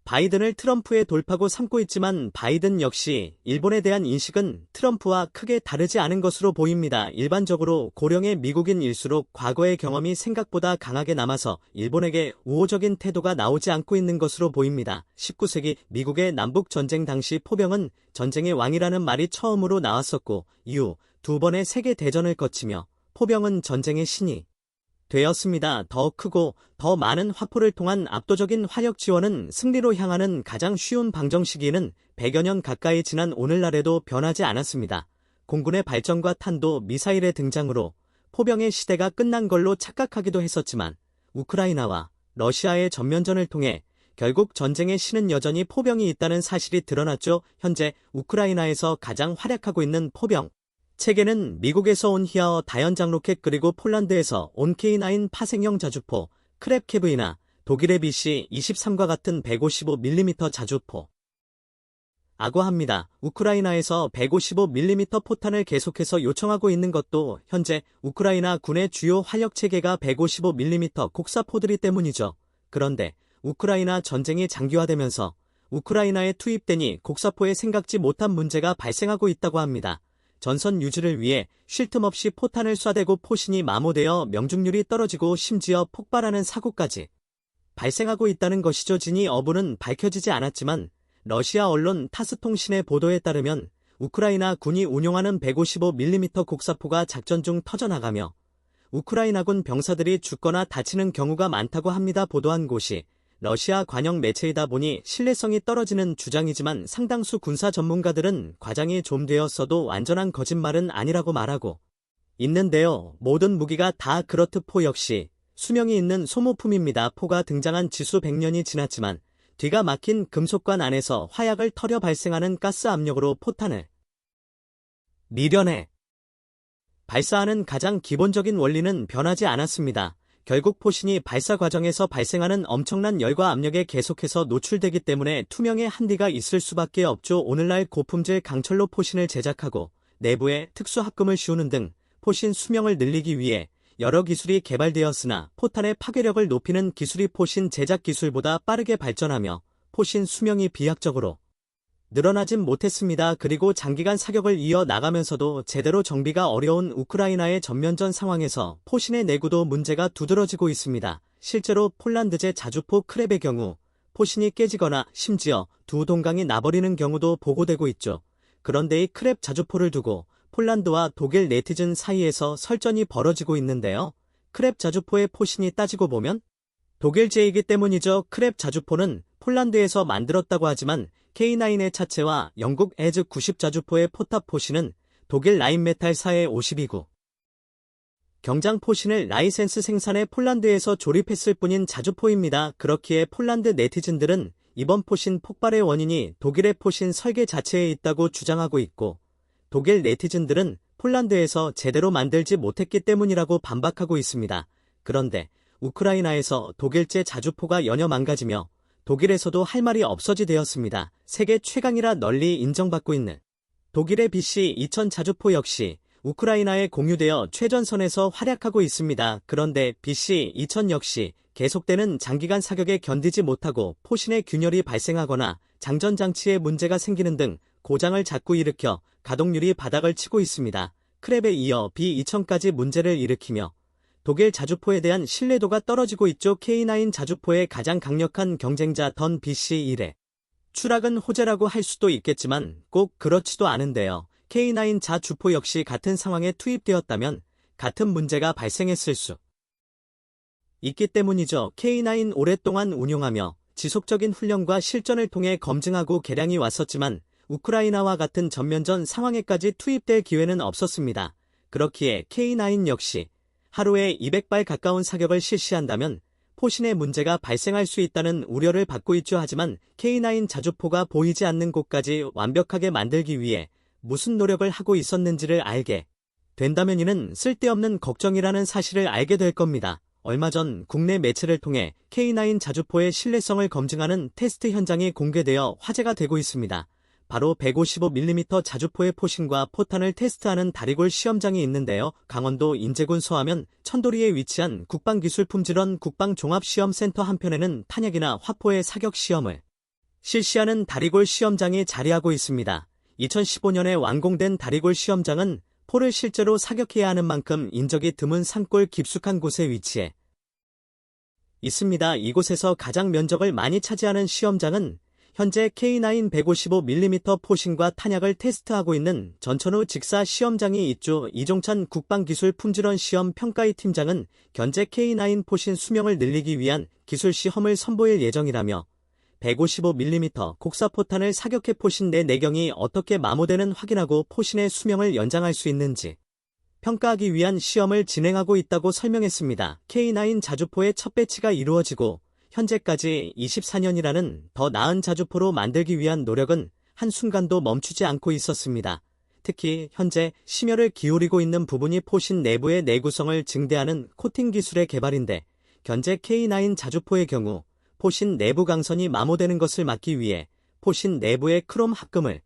바이든을 트럼프의 돌파구 삼고 있지만 바이든 역시 일본에 대한 인식은 트럼프와 크게 다르지 않은 것으로 보입니다. 일반적으로 고령의 미국인일수록 과거의 경험이 생각보다 강하게 남아서 일본에게 우호적인 태도가 나오지 않고 있는 것으로 보입니다. 19세기 미국의 남북전쟁 당시 포병은 전쟁의 왕이라는 말이 처음으로 나왔었고 이후 두 번의 세계대전을 거치며 포병은 전쟁의 신이 되었습니다. 더 크고 더 많은 화포를 통한 압도적인 화력 지원은 승리로 향하는 가장 쉬운 방정 시기는 100여 년 가까이 지난 오늘날에도 변하지 않았습니다. 공군의 발전과 탄도 미사일의 등장으로 포병의 시대가 끝난 걸로 착각하기도 했었지만 우크라이나와 러시아의 전면전을 통해 결국 전쟁의 신은 여전히 포병이 있다는 사실이 드러났죠. 현재 우크라이나에서 가장 활약하고 있는 포병 체계는 미국에서 온 히아어 다연장 로켓 그리고 폴란드에서 온 K9 파생형 자주포 크랩케브이나 독일의 BC-23과 같은 155mm 자주포 아고 합니다. 우크라이나에서 155mm 포탄을 계속해서 요청하고 있는 것도 현재 우크라이나 군의 주요 화력 체계가 155mm 곡사포들이 때문이죠. 그런데 우크라이나 전쟁이 장기화되면서 우크라이나에 투입되니 곡사포에 생각지 못한 문제가 발생하고 있다고 합니다. 전선 유지를 위해 쉴 틈 없이 포탄을 쏴대고 포신이 마모되어 명중률이 떨어지고 심지어 폭발하는 사고까지 발생하고 있다는 것이죠. 진위 여부는 밝혀지지 않았지만 러시아 언론 타스통신의 보도에 따르면 우크라이나 군이 운용하는 155mm 곡사포가 작전 중 터져나가며 우크라이나군 병사들이 죽거나 다치는 경우가 많다고 합니다. 보도한 곳이 러시아 관영 매체이다 보니 신뢰성이 떨어지는 주장이지만 상당수 군사 전문가들은 과장이 좀 되었어도 완전한 거짓말은 아니라고 말하고 있는데요. 모든 무기가 다 그렇듯 포 역시 수명이 있는 소모품입니다. 포가 등장한 지수 100년이 지났지만 뒤가 막힌 금속관 안에서 화약을 터려 발생하는 가스 압력으로 포탄을 미련에 발사하는 가장 기본적인 원리는 변하지 않았습니다. 결국 포신이 발사 과정에서 발생하는 엄청난 열과 압력에 계속해서 노출되기 때문에 투명의 한디가 있을 수밖에 없죠. 오늘날 고품질 강철로 포신을 제작하고 내부에 특수 합금을 씌우는 등 포신 수명을 늘리기 위해 여러 기술이 개발되었으나 포탄의 파괴력을 높이는 기술이 포신 제작 기술보다 빠르게 발전하며 포신 수명이 비약적으로 늘어나진 못했습니다. 그리고 장기간 사격을 이어 나가면서도 제대로 정비가 어려운 우크라이나의 전면전 상황에서 포신의 내구도 문제가 두드러지고 있습니다. 실제로 폴란드제 자주포 크랩의 경우 포신이 깨지거나 심지어 두 동강이 나버리는 경우도 보고되고 있죠. 그런데 이 크랩 자주포를 두고 폴란드와 독일 네티즌 사이에서 설전이 벌어지고 있는데요. 크랩 자주포의 포신이 따지고 보면 독일제이기 때문이죠. 크랩 자주포는 폴란드에서 만들었다고 하지만 K9의 차체와 영국 에즈 90 자주포의 포탑 포신은 독일 라인메탈사의 52구 경장 포신을 라이센스 생산해 폴란드에서 조립했을 뿐인 자주포입니다. 그렇기에 폴란드 네티즌들은 이번 포신 폭발의 원인이 독일의 포신 설계 자체에 있다고 주장하고 있고 독일 네티즌들은 폴란드에서 제대로 만들지 못했기 때문이라고 반박하고 있습니다. 그런데 우크라이나에서 독일제 자주포가 연여 망가지며 독일에서도 할 말이 없어지 되었습니다. 세계 최강이라 널리 인정받고 있는 독일의 BC-2000 자주포 역시 우크라이나에 공유되어 최전선에서 활약하고 있습니다. 그런데 BC-2000 역시 계속되는 장기간 사격에 견디지 못하고 포신의 균열이 발생하거나 장전장치에 문제가 생기는 등 고장을 자꾸 일으켜 가동률이 바닥을 치고 있습니다. 크랩에 이어 B2000까지 문제를 일으키며 독일 자주포에 대한 신뢰도가 떨어지고 있죠. K9 자주포의 가장 강력한 경쟁자 던 BC1의 추락은 호재라고 할 수도 있겠지만 꼭 그렇지도 않은데요. K9 자주포 역시 같은 상황에 투입되었다면 같은 문제가 발생했을 수 있기 때문이죠. K9 오랫동안 운용하며 지속적인 훈련과 실전을 통해 검증하고 개량이 왔었지만 우크라이나와 같은 전면전 상황에까지 투입될 기회는 없었습니다. 그렇기에 K9 역시 하루에 200발 가까운 사격을 실시한다면 포신의 문제가 발생할 수 있다는 우려를 받고 있죠. 하지만 K9 자주포가 보이지 않는 곳까지 완벽하게 만들기 위해 무슨 노력을 하고 있었는지를 알게 된다면 이는 쓸데없는 걱정이라는 사실을 알게 될 겁니다. 얼마 전 국내 매체를 통해 K9 자주포의 신뢰성을 검증하는 테스트 현장이 공개되어 화제가 되고 있습니다. 바로 155mm 자주포의 포신과 포탄을 테스트하는 다리골 시험장이 있는데요. 강원도 인제군 서하면 천도리에 위치한 국방기술품질원 국방종합시험센터 한편에는 탄약이나 화포의 사격 시험을 실시하는 다리골 시험장이 자리하고 있습니다. 2015년에 완공된 다리골 시험장은 포를 실제로 사격해야 하는 만큼 인적이 드문 산골 깊숙한 곳에 위치해 있습니다. 이곳에서 가장 면적을 많이 차지하는 시험장은 현재 K9 155mm 포신과 탄약을 테스트하고 있는 전천후 직사 시험장이 있죠. 이종찬 국방기술품질원 시험평가위 팀장은 현재 K9 포신 수명을 늘리기 위한 기술 시험을 선보일 예정이라며 155mm 곡사포탄을 사격해 포신 내 내경이 어떻게 마모되는 확인하고 포신의 수명을 연장할 수 있는지 평가하기 위한 시험을 진행하고 있다고 설명했습니다. K9 자주포의 첫 배치가 이루어지고 현재까지 24년이라는 더 나은 자주포로 만들기 위한 노력은 한순간도 멈추지 않고 있었습니다. 특히 현재 심혈을 기울이고 있는 부분이 포신 내부의 내구성을 증대하는 코팅 기술의 개발인데 현재 K9 자주포의 경우 포신 내부 강선이 마모되는 것을 막기 위해 포신 내부의 크롬 합금을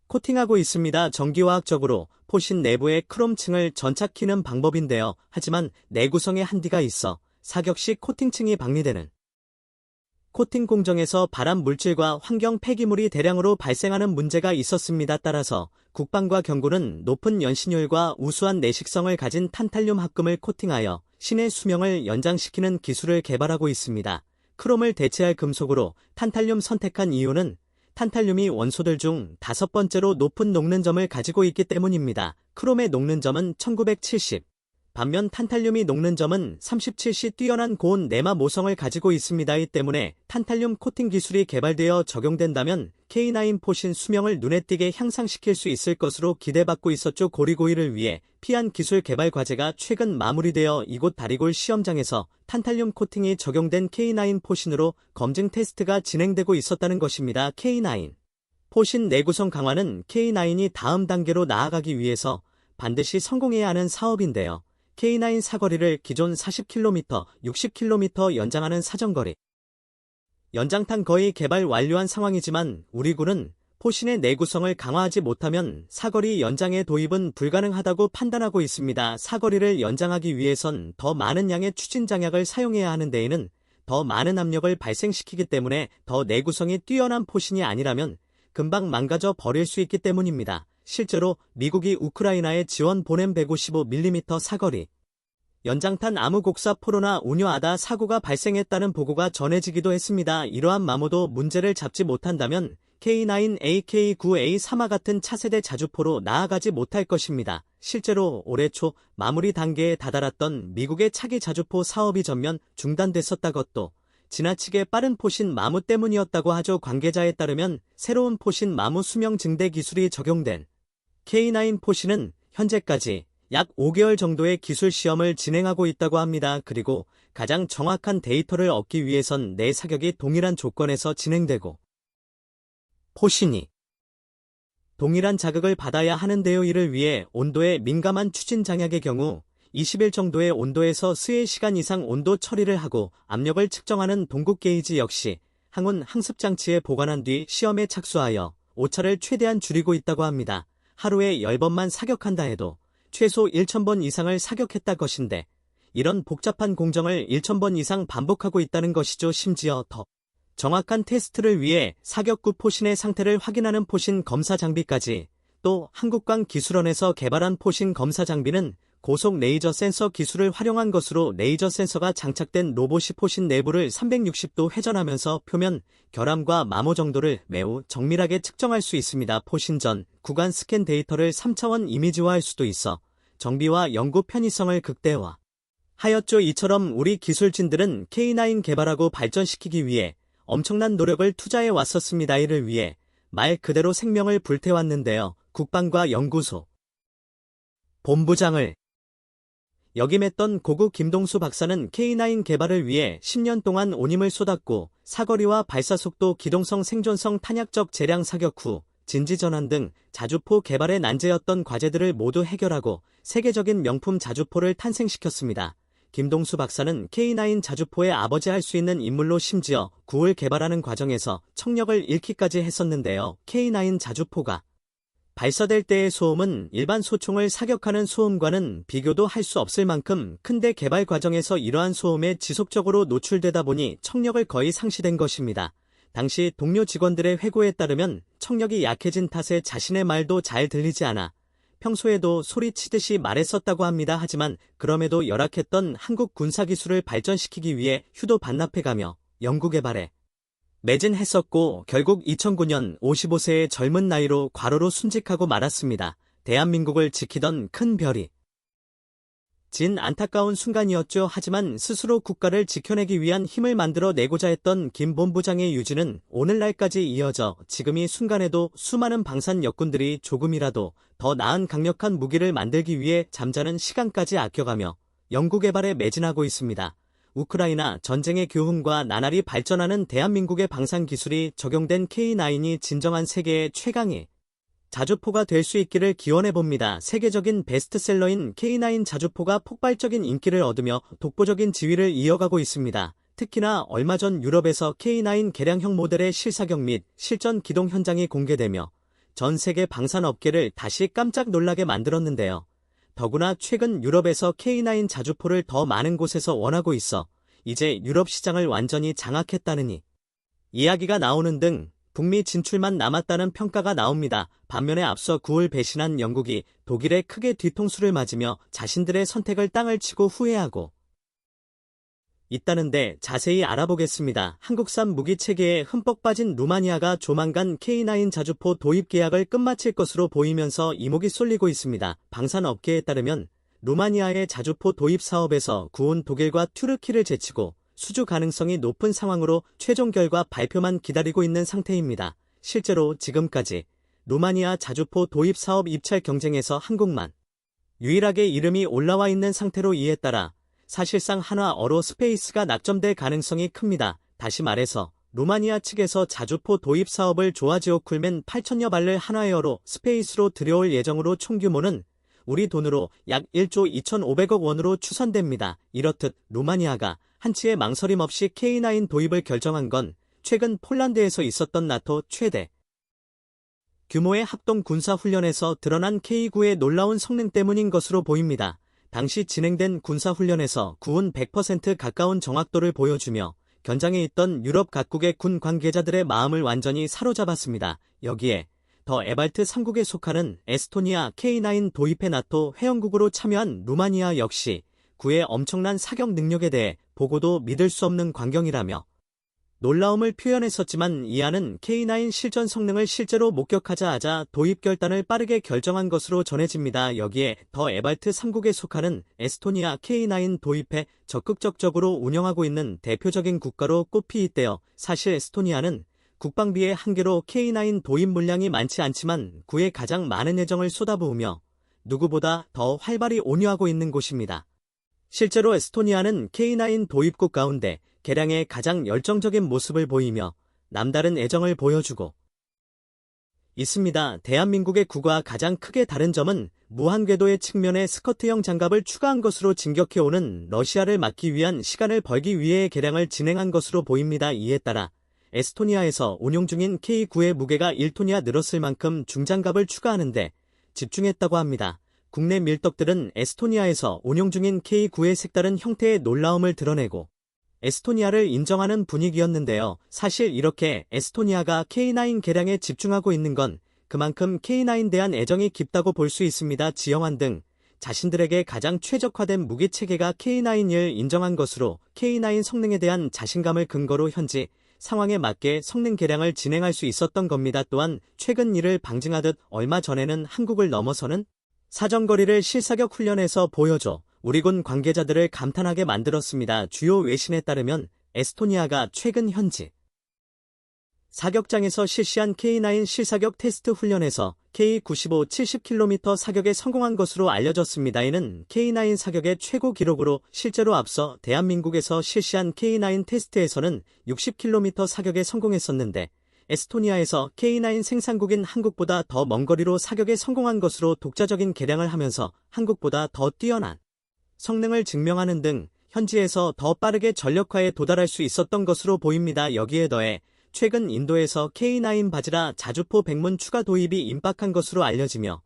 코팅하고 있습니다. 전기화학적으로 포신 내부의 크롬층을 전착키는 방법인데요. 하지만 내구성에 한디가 있어 사격 시 코팅층이 박리되는 코팅 공정에서 발암 물질과 환경 폐기물이 대량으로 발생하는 문제가 있었습니다. 따라서 국방과 경고는 높은 연신율과 우수한 내식성을 가진 탄탈륨 합금을 코팅하여 신의 수명을 연장시키는 기술을 개발하고 있습니다. 크롬을 대체할 금속으로 탄탈륨 선택한 이유는 탄탈륨이 원소들 중 5번째로 높은 녹는점을 가지고 있기 때문입니다. 크롬의 녹는점은 1970. 반면 탄탈륨이 녹는 점은 37시 뛰어난 고온 내마 모성을 가지고 있습니다. 이 때문에 탄탈륨 코팅 기술이 개발되어 적용된다면 K9 포신 수명을 눈에 띄게 향상시킬 수 있을 것으로 기대받고 있었죠. 고리고이를 위해 피한 기술 개발 과제가 최근 마무리되어 이곳 다리골 시험장에서 탄탈륨 코팅이 적용된 K9 포신으로 검증 테스트가 진행되고 있었다는 것입니다. K9 포신 내구성 강화는 K9이 다음 단계로 나아가기 위해서 반드시 성공해야 하는 사업인데요. K9 사거리를 기존 40km, 60km 연장하는 사정거리. 연장탄 거의 개발 완료한 상황이지만 우리 군은 포신의 내구성을 강화하지 못하면 사거리 연장의 도입은 불가능하다고 판단하고 있습니다. 사거리를 연장하기 위해선 더 많은 양의 추진 장약을 사용해야 하는 데에는 더 많은 압력을 발생시키기 때문에 더 내구성이 뛰어난 포신이 아니라면 금방 망가져 버릴 수 있기 때문입니다. 실제로 미국이 우크라이나에 지원 보낸 155mm 사거리 연장탄 암흑옥사 포로나 운여하다 사고가 발생했다는 보고가 전해지기도 했습니다. 이러한 마모도 문제를 잡지 못한다면 K9, AK9A3와 같은 차세대 자주포로 나아가지 못할 것입니다. 실제로 올해 초 마무리 단계에 다다랐던 미국의 차기 자주포 사업이 전면 중단됐었다 것도 지나치게 빠른 포신 마무 때문이었다고 하죠. 관계자에 따르면 새로운 포신 마무 수명 증대 기술이 적용된 K9 포신은 현재까지 약 5개월 정도의 기술 시험을 진행하고 있다고 합니다. 그리고 가장 정확한 데이터를 얻기 위해선 내 사격이 동일한 조건에서 진행되고 포신이 동일한 자극을 받아야 하는데요. 이를 위해 온도에 민감한 추진 장약의 경우 20일 정도의 온도에서 수의 시간 이상 온도 처리를 하고 압력을 측정하는 동국 게이지 역시 항운 항습 장치에 보관한 뒤 시험에 착수하여 오차를 최대한 줄이고 있다고 합니다. 하루에 10번만 사격한다 해도 최소 1000번 이상을 사격했다 것인데 이런 복잡한 공정을 1000번 이상 반복하고 있다는 것이죠. 심지어 더 정확한 테스트를 위해 사격구 포신의 상태를 확인하는 포신 검사 장비까지 또 한국광 기술원에서 개발한 포신 검사 장비는 고속 레이저 센서 기술을 활용한 것으로 레이저 센서가 장착된 로봇이 포신 내부를 360도 회전하면서 표면 결함과 마모 정도를 매우 정밀하게 측정할 수 있습니다. 포신 전 구간 스캔 데이터를 3차원 이미지화할 수도 있어 정비와 연구 편의성을 극대화 하였죠. 이처럼 우리 기술진들은 K9 개발하고 발전시키기 위해 엄청난 노력을 투자해 왔었습니다. 이를 위해 말 그대로 생명을 불태웠는데요. 국방과 연구소 본부장을 역임했던 고구 김동수 박사는 K9 개발을 위해 10년 동안 온 힘을 쏟았고 사거리와 발사속도, 기동성, 생존성, 탄약적 재량 사격 후 진지전환 등 자주포 개발의 난제였던 과제들을 모두 해결하고 세계적인 명품 자주포를 탄생시켰습니다. 김동수 박사는 K9 자주포의 아버지 할 수 있는 인물로 심지어 구을 개발하는 과정에서 청력을 잃기까지 했었는데요. K9 자주포가 발사될 때의 소음은 일반 소총을 사격하는 소음과는 비교도 할 수 없을 만큼 큰데 개발 과정에서 이러한 소음에 지속적으로 노출되다 보니 청력을 거의 상실된 것입니다. 당시 동료 직원들의 회고에 따르면 청력이 약해진 탓에 자신의 말도 잘 들리지 않아 평소에도 소리치듯이 말했었다고 합니다. 하지만 그럼에도 열악했던 한국 군사기술을 발전시키기 위해 휴도 반납해가며 연구개발에 매진했었고 결국 2009년 55세의 젊은 나이로 과로로 순직하고 말았습니다. 대한민국을 지키던 큰 별이 진 안타까운 순간이었죠. 하지만 스스로 국가를 지켜내기 위한 힘을 만들어 내고자 했던 김 본부장의 유지는 오늘날까지 이어져 지금 이 순간에도 수많은 방산 역군들이 조금이라도 더 나은 강력한 무기를 만들기 위해 잠자는 시간까지 아껴가며 연구개발에 매진하고 있습니다. 우크라이나 전쟁의 교훈과 나날이 발전하는 대한민국의 방산기술이 적용된 K9이 진정한 세계의 최강의 자주포가 될 수 있기를 기원해봅니다. 세계적인 베스트셀러인 K9 자주포가 폭발적인 인기를 얻으며 독보적인 지위를 이어가고 있습니다. 특히나 얼마 전 유럽에서 K9 개량형 모델의 실사격 및 실전 기동 현장이 공개되며 전 세계 방산업계를 다시 깜짝 놀라게 만들었는데요. 더구나 최근 유럽에서 K9 자주포를 더 많은 곳에서 원하고 있어 이제 유럽 시장을 완전히 장악했다느니 이야기가 나오는 등 북미 진출만 남았다는 평가가 나옵니다. 반면에 앞서 구을 배신한 영국이 독일에 크게 뒤통수를 맞으며 자신들의 선택을 땅을 치고 후회하고 있다는데 자세히 알아보겠습니다. 한국산 무기 체계에 흠뻑 빠진 루마니아가 조만간 K9 자주포 도입 계약을 끝마칠 것으로 보이면서 이목이 쏠리고 있습니다. 방산업계에 따르면 루마니아의 자주포 도입 사업에서 구온 독일과 튀르키를 제치고 수주 가능성이 높은 상황으로 최종 결과 발표만 기다리고 있는 상태입니다. 실제로 지금까지 루마니아 자주포 도입 사업 입찰 경쟁에서 한국만 유일하게 이름이 올라와 있는 상태로 이에 따라 사실상 한화 어로스페이스가 낙점될 가능성이 큽니다. 다시 말해서 루마니아 측에서 자주포 도입 사업을 조아지오쿨맨 8천여 발을 한화에어로 스페이스로 들여올 예정으로 총 규모는 우리 돈으로 약 1조 2,500억 원으로 추산됩니다. 이렇듯 루마니아가 한치의 망설임 없이 K9 도입을 결정한 건 최근 폴란드에서 있었던 나토 최대 규모의 합동 군사훈련에서 드러난 K9의 놀라운 성능 때문인 것으로 보입니다. 당시 진행된 군사훈련에서 구운 100% 가까운 정확도를 보여주며 견장에 있던 유럽 각국의 군 관계자들의 마음을 완전히 사로잡았습니다. 여기에 더 에발트 3국에 속하는 에스토니아 K9 도입해 나토 회원국으로 참여한 루마니아 역시 그의 엄청난 사격 능력에 대해 보고도 믿을 수 없는 광경이라며 놀라움을 표현했었지만 이안은 K9 실전 성능을 실제로 목격하자 하자 도입 결단을 빠르게 결정한 것으로 전해집니다. 여기에 더 에발트 3국에 속하는 에스토니아 K9 도입에 적극적으로 운영하고 있는 대표적인 국가로 꼽히 있대요. 사실 에스토니아는 국방비의 한계로 K9 도입 물량이 많지 않지만 그에 가장 많은 애정을 쏟아부으며 누구보다 더 활발히 온유하고 있는 곳입니다. 실제로 에스토니아는 K9 도입국 가운데 개량에 가장 열정적인 모습을 보이며 남다른 애정을 보여주고 있습니다. 대한민국의 구가 가장 크게 다른 점은 무한궤도의 측면에 스커트형 장갑을 추가한 것으로 진격해오는 러시아를 막기 위한 시간을 벌기 위해 개량을 진행한 것으로 보입니다. 이에 따라 에스토니아에서 운용 중인 K9의 무게가 1톤이나 늘었을 만큼 중장갑을 추가하는데 집중했다고 합니다. 국내 밀떡들은 에스토니아에서 운용 중인 K9의 색다른 형태의 놀라움을 드러내고 에스토니아를 인정하는 분위기였는데요. 사실 이렇게 에스토니아가 K9 개량에 집중하고 있는 건 그만큼 K9 대한 애정이 깊다고 볼 수 있습니다. 지영환 등 자신들에게 가장 최적화된 무기 체계가 K9을 인정한 것으로 K9 성능에 대한 자신감을 근거로 현지 상황에 맞게 성능 개량을 진행할 수 있었던 겁니다. 또한 최근 이를 방증하듯 얼마 전에는 한국을 넘어서는 사정거리를 실사격 훈련에서 보여줘 우리군 관계자들을 감탄하게 만들었습니다. 주요 외신에 따르면 에스토니아가 최근 현지 사격장에서 실시한 K9 실사격 테스트 훈련에서 K95 70km 사격에 성공한 것으로 알려졌습니다. 이는 K9 사격의 최고 기록으로 실제로 앞서 대한민국에서 실시한 K9 테스트에서는 60km 사격에 성공했었는데 에스토니아에서 K9 생산국인 한국보다 더 먼 거리로 사격에 성공한 것으로 독자적인 개량을 하면서 한국보다 더 뛰어난 성능을 증명하는 등 현지에서 더 빠르게 전력화에 도달할 수 있었던 것으로 보입니다. 여기에 더해 최근 인도에서 K9 바지라 자주포 백문 추가 도입이 임박한 것으로 알려지며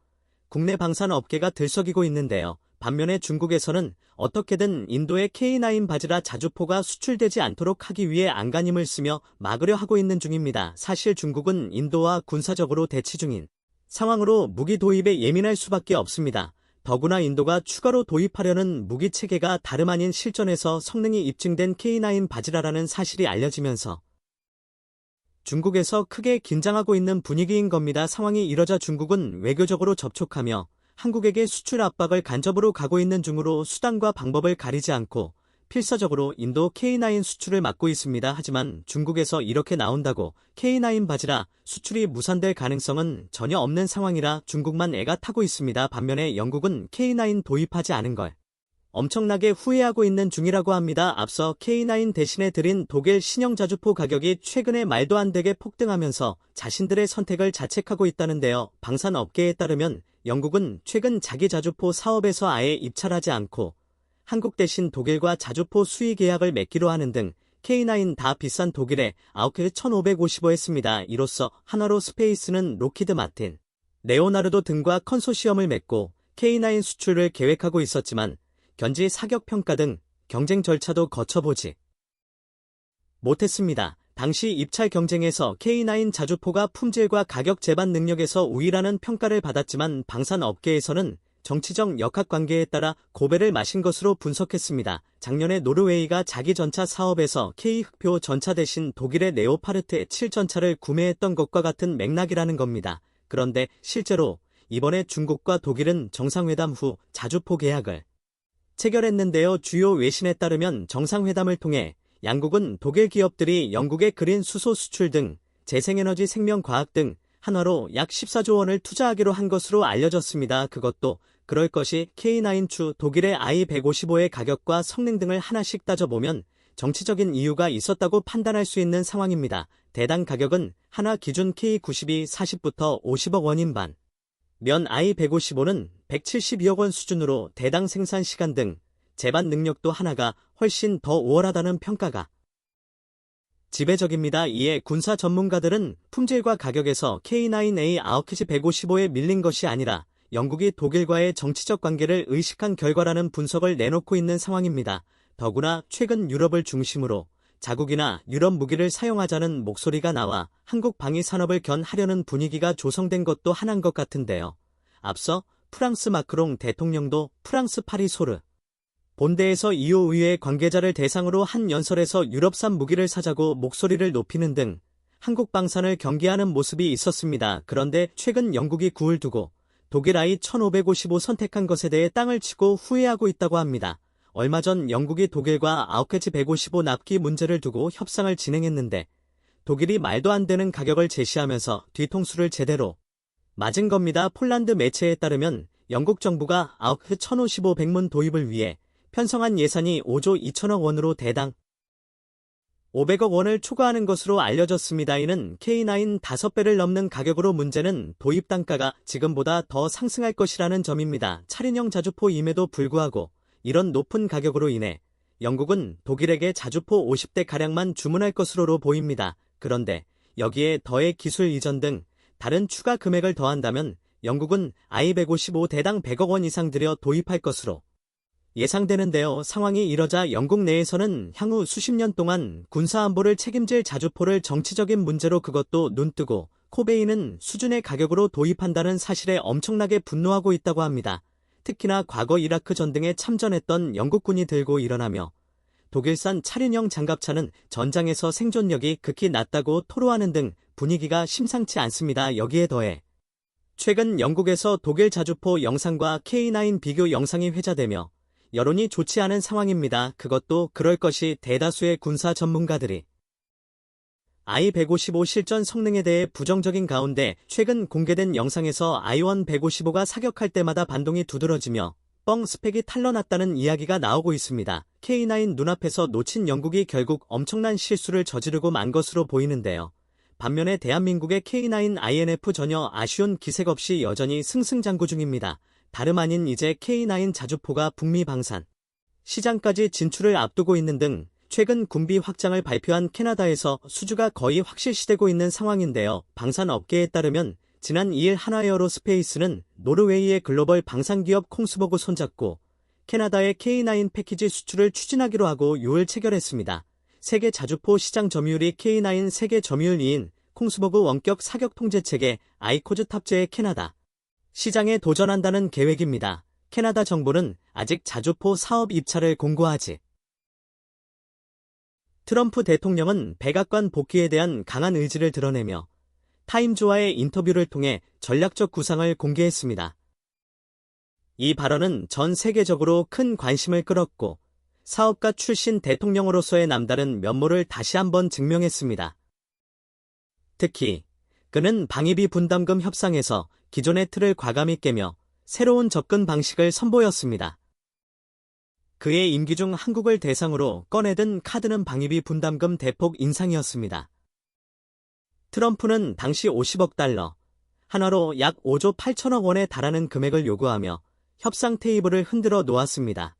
국내 방산 업계가 들썩이고 있는데요. 반면에 중국에서는 어떻게든 인도의 K9 바지라 자주포가 수출되지 않도록 하기 위해 안간힘을 쓰며 막으려 하고 있는 중입니다. 사실 중국은 인도와 군사적으로 대치 중인 상황으로 무기 도입에 예민할 수밖에 없습니다. 더구나 인도가 추가로 도입하려는 무기 체계가 다름 아닌 실전에서 성능이 입증된 K9 바지라라는 사실이 알려지면서 중국에서 크게 긴장하고 있는 분위기인 겁니다. 상황이 이러자 중국은 외교적으로 접촉하며 한국에게 수출 압박을 간접으로 가고 있는 중으로 수단과 방법을 가리지 않고 필사적으로 인도 K9 수출을 막고 있습니다. 하지만 중국에서 이렇게 나온다고 K9 바지라 수출이 무산될 가능성은 전혀 없는 상황이라 중국만 애가 타고 있습니다. 반면에 영국은 K9 도입하지 않은 걸 엄청나게 후회하고 있는 중이라고 합니다. 앞서 K9 대신에 들인 독일 신형 자주포 가격이 최근에 말도 안 되게 폭등하면서 자신들의 선택을 자책하고 있다는데요. 방산 업계에 따르면 영국은 최근 자기 자주포 사업에서 아예 입찰하지 않고 한국 대신 독일과 자주포 수의 계약을 맺기로 하는 등 K9 다 비싼 독일에 아웃케 1555 했습니다. 이로써 한화로 스페이스는 로키드 마틴, 레오나르도 등과 컨소시엄을 맺고 K9 수출을 계획하고 있었지만 견지 사격 평가 등 경쟁 절차도 거쳐보지 못했습니다. 당시 입찰 경쟁에서 K9 자주포가 품질과 가격 제반 능력에서 우위라는 평가를 받았지만 방산 업계에서는 정치적 역학관계에 따라 고배를 마신 것으로 분석했습니다. 작년에 노르웨이가 자기 전차 사업에서 K흑표 전차 대신 독일의 네오파르트 7전차를 구매했던 것과 같은 맥락이라는 겁니다. 그런데 실제로 이번에 중국과 독일은 정상회담 후 자주포 계약을 체결했는데요. 주요 외신에 따르면 정상회담을 통해 양국은 독일 기업들이 영국의 그린 수소 수출 등 재생에너지 생명과학 등 한화로 약 14조 원을 투자하기로 한 것으로 알려졌습니다. 그것도 그럴 것이 K9 추 독일의 i155의 가격과 성능 등을 하나씩 따져보면 정치적인 이유가 있었다고 판단할 수 있는 상황입니다. 대당 가격은 하나 기준 K92 40부터 50억 원인 반. 면 I155는 172억 원 수준으로 대당 생산 시간 등 재반 능력도 하나가 훨씬 더 우월하다는 평가가 지배적입니다. 이에 군사 전문가들은 품질과 가격에서 K9A 아우키지 155에 밀린 것이 아니라 영국이 독일과의 정치적 관계를 의식한 결과라는 분석을 내놓고 있는 상황입니다. 더구나 최근 유럽을 중심으로 자국이나 유럽 무기를 사용하자는 목소리가 나와 한국 방위 산업을 견하려는 분위기가 조성된 것도 하나인 것 같은데요. 앞서 프랑스 마크롱 대통령도 프랑스 파리 소르 본대에서 EU 의회 관계자를 대상으로 한 연설에서 유럽산 무기를 사자고 목소리를 높이는 등 한국 방산을 경계하는 모습이 있었습니다. 그런데 최근 영국이 구을 두고 독일 I-1555 선택한 것에 대해 땅을 치고 후회하고 있다고 합니다. 얼마 전 영국이 독일과 아우키지 155 납기 문제를 두고 협상을 진행했는데 독일이 말도 안 되는 가격을 제시하면서 뒤통수를 제대로 맞은 겁니다. 폴란드 매체에 따르면 영국 정부가 아우크 1055 백문 도입을 위해 편성한 예산이 5조 2천억 원으로 대당 500억 원을 초과하는 것으로 알려졌습니다. 이는 K9 5배를 넘는 가격으로 문제는 도입 단가가 지금보다 더 상승할 것이라는 점입니다. 차륜형 자주포임에도 불구하고 이런 높은 가격으로 인해 영국은 독일에게 자주포 50대가량만 주문할 것으로 보입니다. 그런데 여기에 더해 기술 이전 등 다른 추가 금액을 더한다면 영국은 I-155 대당 100억 원 이상 들여 도입할 것으로 예상되는데요. 상황이 이러자 영국 내에서는 향후 수십 년 동안 군사안보를 책임질 자주포를 정치적인 문제로 그것도 눈뜨고 코베이는 수준의 가격으로 도입한다는 사실에 엄청나게 분노하고 있다고 합니다. 특히나 과거 이라크 전등에 참전했던 영국군이 들고 일어나며 독일산 차륜형 장갑차는 전장에서 생존력이 극히 낮다고 토로하는 등 분위기가 심상치 않습니다. 여기에 더해 최근 영국에서 독일 자주포 영상과 K9 비교 영상이 회자되며 여론이 좋지 않은 상황입니다. 그것도 그럴 것이 대다수의 군사 전문가들이 I-155 실전 성능에 대해 부정적인 가운데 최근 공개된 영상에서 I-155가 사격할 때마다 반동이 두드러지며 뻥 스펙이 탄로났다는 이야기가 나오고 있습니다. K9 눈앞에서 놓친 영국이 결국 엄청난 실수를 저지르고 만 것으로 보이는데요. 반면에 대한민국의 K9 INF 전혀 아쉬운 기색 없이 여전히 승승장구 중입니다. 다름 아닌 이제 K9 자주포가 북미 방산 시장까지 진출을 앞두고 있는 등 최근 군비 확장을 발표한 캐나다에서 수주가 거의 확실시되고 있는 상황인데요. 방산 업계에 따르면 지난 2일 하나에어로스페이스는 노르웨이의 글로벌 방산기업 콩스버그 손잡고 캐나다의 K9 패키지 수출을 추진하기로 하고 요을 체결했습니다. 세계 자주포 시장 점유율이 K9 세계 점유율 2인 콩스버그 원격 사격 통제체계 아이코즈 탑재의 캐나다 시장에 도전한다는 계획입니다. 캐나다 정부는 아직 자주포 사업 입찰을 공고하지 트럼프 대통령은 백악관 복귀에 대한 강한 의지를 드러내며 타임즈와의 인터뷰를 통해 전략적 구상을 공개했습니다. 이 발언은 전 세계적으로 큰 관심을 끌었고 사업가 출신 대통령으로서의 남다른 면모를 다시 한번 증명했습니다. 특히 그는 방위비 분담금 협상에서 기존의 틀을 과감히 깨며 새로운 접근 방식을 선보였습니다. 그의 임기 중 한국을 대상으로 꺼내든 카드는 방위비 분담금 대폭 인상이었습니다. 트럼프는 당시 50억 달러, 한화로 약 5조 8천억 원에 달하는 금액을 요구하며 협상 테이블을 흔들어 놓았습니다.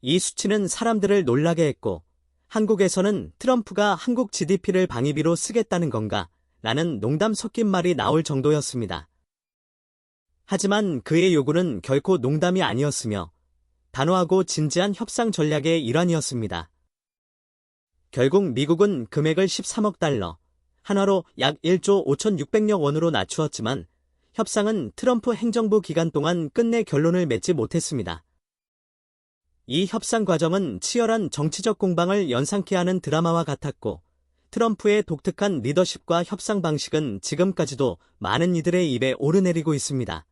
이 수치는 사람들을 놀라게 했고 한국에서는 트럼프가 한국 GDP를 방위비로 쓰겠다는 건가? 라는 농담 섞인 말이 나올 정도였습니다. 하지만 그의 요구는 결코 농담이 아니었으며 단호하고 진지한 협상 전략의 일환이었습니다. 결국 미국은 금액을 13억 달러, 한화로 약 1조 5,600억 원으로 낮추었지만 협상은 트럼프 행정부 기간 동안 끝내 결론을 맺지 못했습니다. 이 협상 과정은 치열한 정치적 공방을 연상케 하는 드라마와 같았고 트럼프의 독특한 리더십과 협상 방식은 지금까지도 많은 이들의 입에 오르내리고 있습니다.